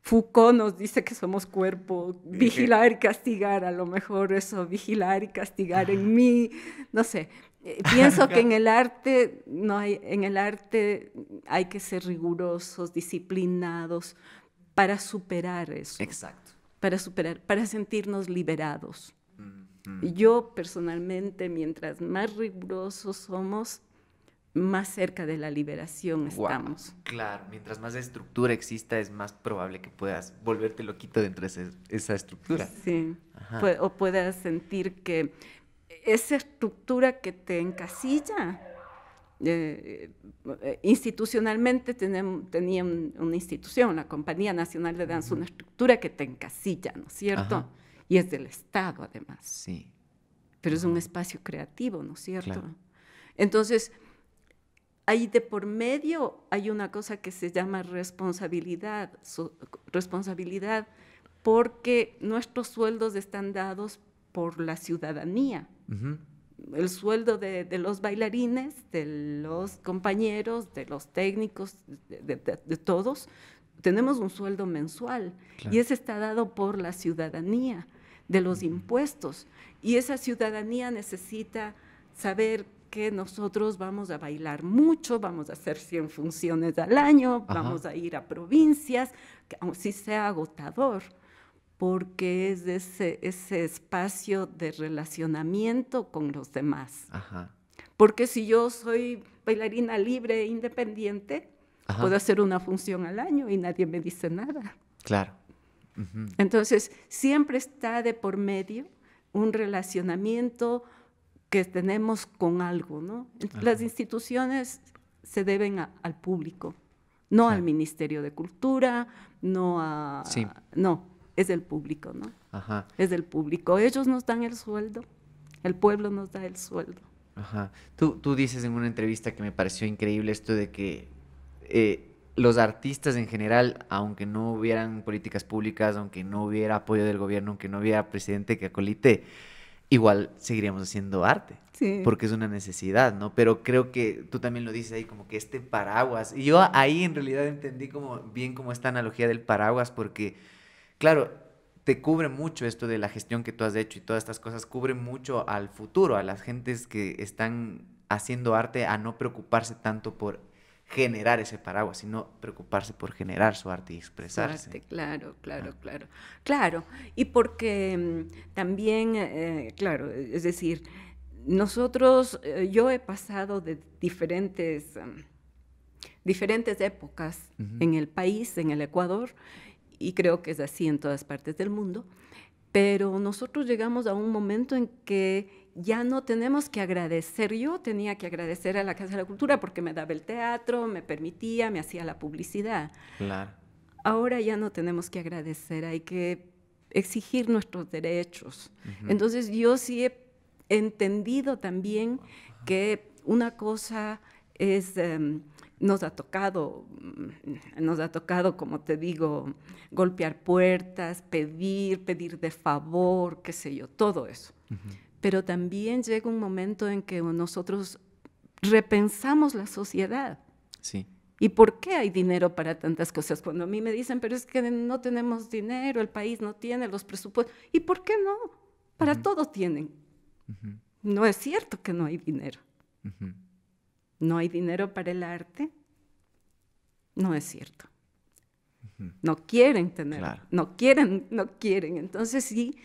Foucault nos dice que somos cuerpo, vigilar y castigar, a lo mejor eso, vigilar y castigar en mí, no sé. Pienso que en el arte hay que ser rigurosos, disciplinados para superar eso. Exacto. Para sentirnos liberados. Y yo personalmente, mientras más rigurosos somos, más cerca de la liberación estamos. Claro, mientras más estructura exista, es más probable que puedas volverte loquito dentro de esa estructura. Sí, o puedas sentir que esa estructura que te encasilla, institucionalmente tenían una institución, la Compañía Nacional de Danza, una estructura que te encasilla, ¿no es cierto? Y es del Estado, además. Sí. Pero es un espacio creativo, ¿no es cierto? Claro. Entonces, ahí de por medio hay una cosa que se llama responsabilidad, porque nuestros sueldos están dados por la ciudadanía. El sueldo de los bailarines, de los compañeros, de los técnicos, de todos, tenemos un sueldo mensual, claro, y ese está dado por la ciudadanía, de los impuestos, y esa ciudadanía necesita saber que nosotros vamos a bailar mucho, vamos a hacer 100 funciones al año, vamos a ir a provincias, que sí sea agotador, porque es ese espacio de relacionamiento con los demás. Porque si yo soy bailarina libre e independiente, puedo hacer una función al año y nadie me dice nada. Claro. Entonces, siempre está de por medio un relacionamiento que tenemos con algo, ¿no? Las instituciones se deben al público, no Claro. al Ministerio de Cultura, no a... Sí. No, es del público, ¿no? Ajá, Es del público. Ellos nos dan el sueldo, el pueblo nos da el sueldo. ajá. Tú dices en una entrevista que me pareció increíble esto de que los artistas en general, aunque no hubieran políticas públicas, aunque no hubiera apoyo del gobierno, aunque no hubiera presidente que acolite, igual seguiríamos haciendo arte, Sí. porque es una necesidad, ¿no? Pero creo que tú también lo dices ahí, como que este paraguas, y yo ahí en realidad entendí como bien como esta analogía del paraguas, porque, claro, te cubre mucho esto de la gestión que tú has hecho y todas estas cosas, cubre mucho al futuro, a las gentes que están haciendo arte, a no preocuparse tanto por generar ese paraguas, sino preocuparse por generar su arte y expresarse. Suerte, claro, claro, Ah, claro. Claro, y porque también, claro, es decir, nosotros, yo he pasado de diferentes épocas ujú, en el país, en el Ecuador, y creo que es así en todas partes del mundo, pero nosotros llegamos a un momento en que ya no tenemos que agradecer. Yo tenía que agradecer a la Casa de la Cultura porque me daba el teatro, me permitía, me hacía la publicidad. claro. Ahora ya no tenemos que agradecer, hay que exigir nuestros derechos. Ujú, Entonces yo sí he entendido también que una cosa es, nos ha tocado, como te digo, golpear puertas, pedir de favor, qué sé yo, todo eso. ujú, Pero también llega un momento en que nosotros repensamos la sociedad. sí. ¿Y por qué hay dinero para tantas cosas? Cuando a mí me dicen, pero es que no tenemos dinero, el país no tiene los presupuestos. ¿Y por qué no? Para Ujú, todo tienen. ujú, No es cierto que no hay dinero. ujú, ¿No hay dinero para el arte? No es cierto. ujú, No quieren tener, claro. no quieren, no quieren. Entonces sí,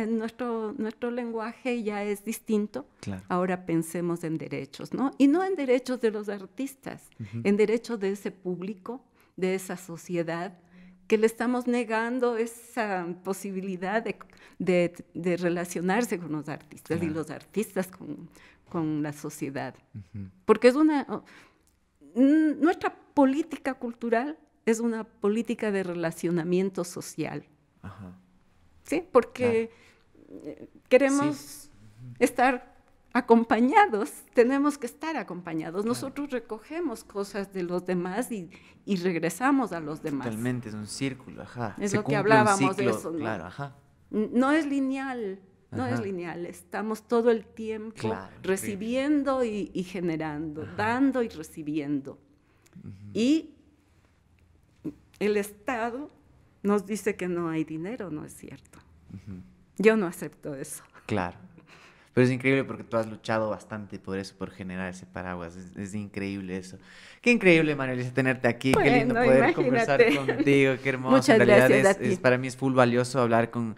nuestro lenguaje ya es distinto. Claro. Ahora pensemos en derechos, ¿no? Y no en derechos de los artistas, Ujú, en derechos de ese público, de esa sociedad, que le estamos negando esa posibilidad de relacionarse con los artistas y claro. los artistas con la sociedad. Ujú, Porque es nuestra política cultural es una política de relacionamiento social, ajá, ¿sí? Porque queremos estar acompañados, tenemos que estar acompañados. Nosotros recogemos cosas de los demás y regresamos a los demás. totalmente, es un círculo, ajá. Es Se lo que cumple un hablábamos de ciclo, eso, ¿no? claro, ajá. No es lineal, no es Ajá. lineal. Estamos todo el tiempo Claro, increíble. recibiendo y generando, dando y recibiendo. Y el Estado nos dice que no hay dinero, no es cierto. Ujú, Yo no acepto eso. claro. Pero es increíble porque tú has luchado bastante por eso, por generar ese paraguas. Es increíble eso. Qué increíble, María, tenerte aquí. Qué lindo Bueno, poder conversar imagínate. contigo. Qué hermoso. Muchas En realidad gracias a ti. para mí es full valioso hablar con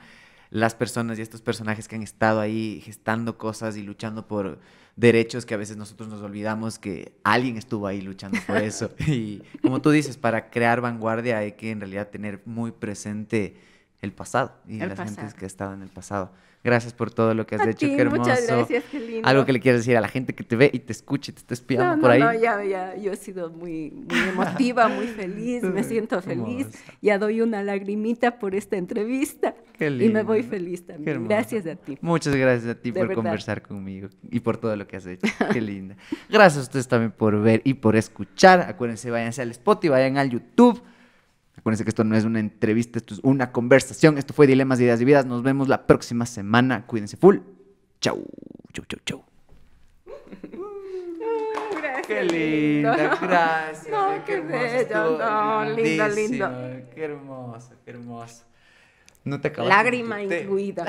las personas y estos personajes que han estado ahí gestando cosas y luchando por derechos que a veces nosotros nos olvidamos que alguien estuvo ahí luchando por eso. Y como tú dices, para crear vanguardia hay que en realidad tener muy presente el pasado y El las gentes pasado. que han estado en el pasado. Gracias por todo lo que has A hecho, ti, qué hermoso. muchas gracias, qué lindo. Algo que le quieras decir a la gente que te ve y te escucha y te está espiando No, por no, ahí. no, ya, yo he sido muy emotiva, muy feliz, me siento feliz. Hermosa. Ya doy una lagrimita por esta entrevista Qué y me lindo. voy feliz Qué también. hermoso. Gracias a ti. Muchas gracias a ti De por verdad. conversar conmigo y por todo lo que has hecho. Qué linda. Gracias a ustedes también por ver y por escuchar. Acuérdense, váyanse al Spotify, vayan al YouTube. Acuérdense que esto no es una entrevista, esto es una conversación. Esto fue Dilemas, Ideas y Vidas. Nos vemos la próxima semana. Cuídense full. Chau, chau, chau, chau. Gracias. Qué linda, gracias. No, qué qué hermoso. bello, Estuvo no, lindo, lindísimo. lindo. Qué hermoso, qué hermoso. No te acabaste. Lágrima tu té. incluida.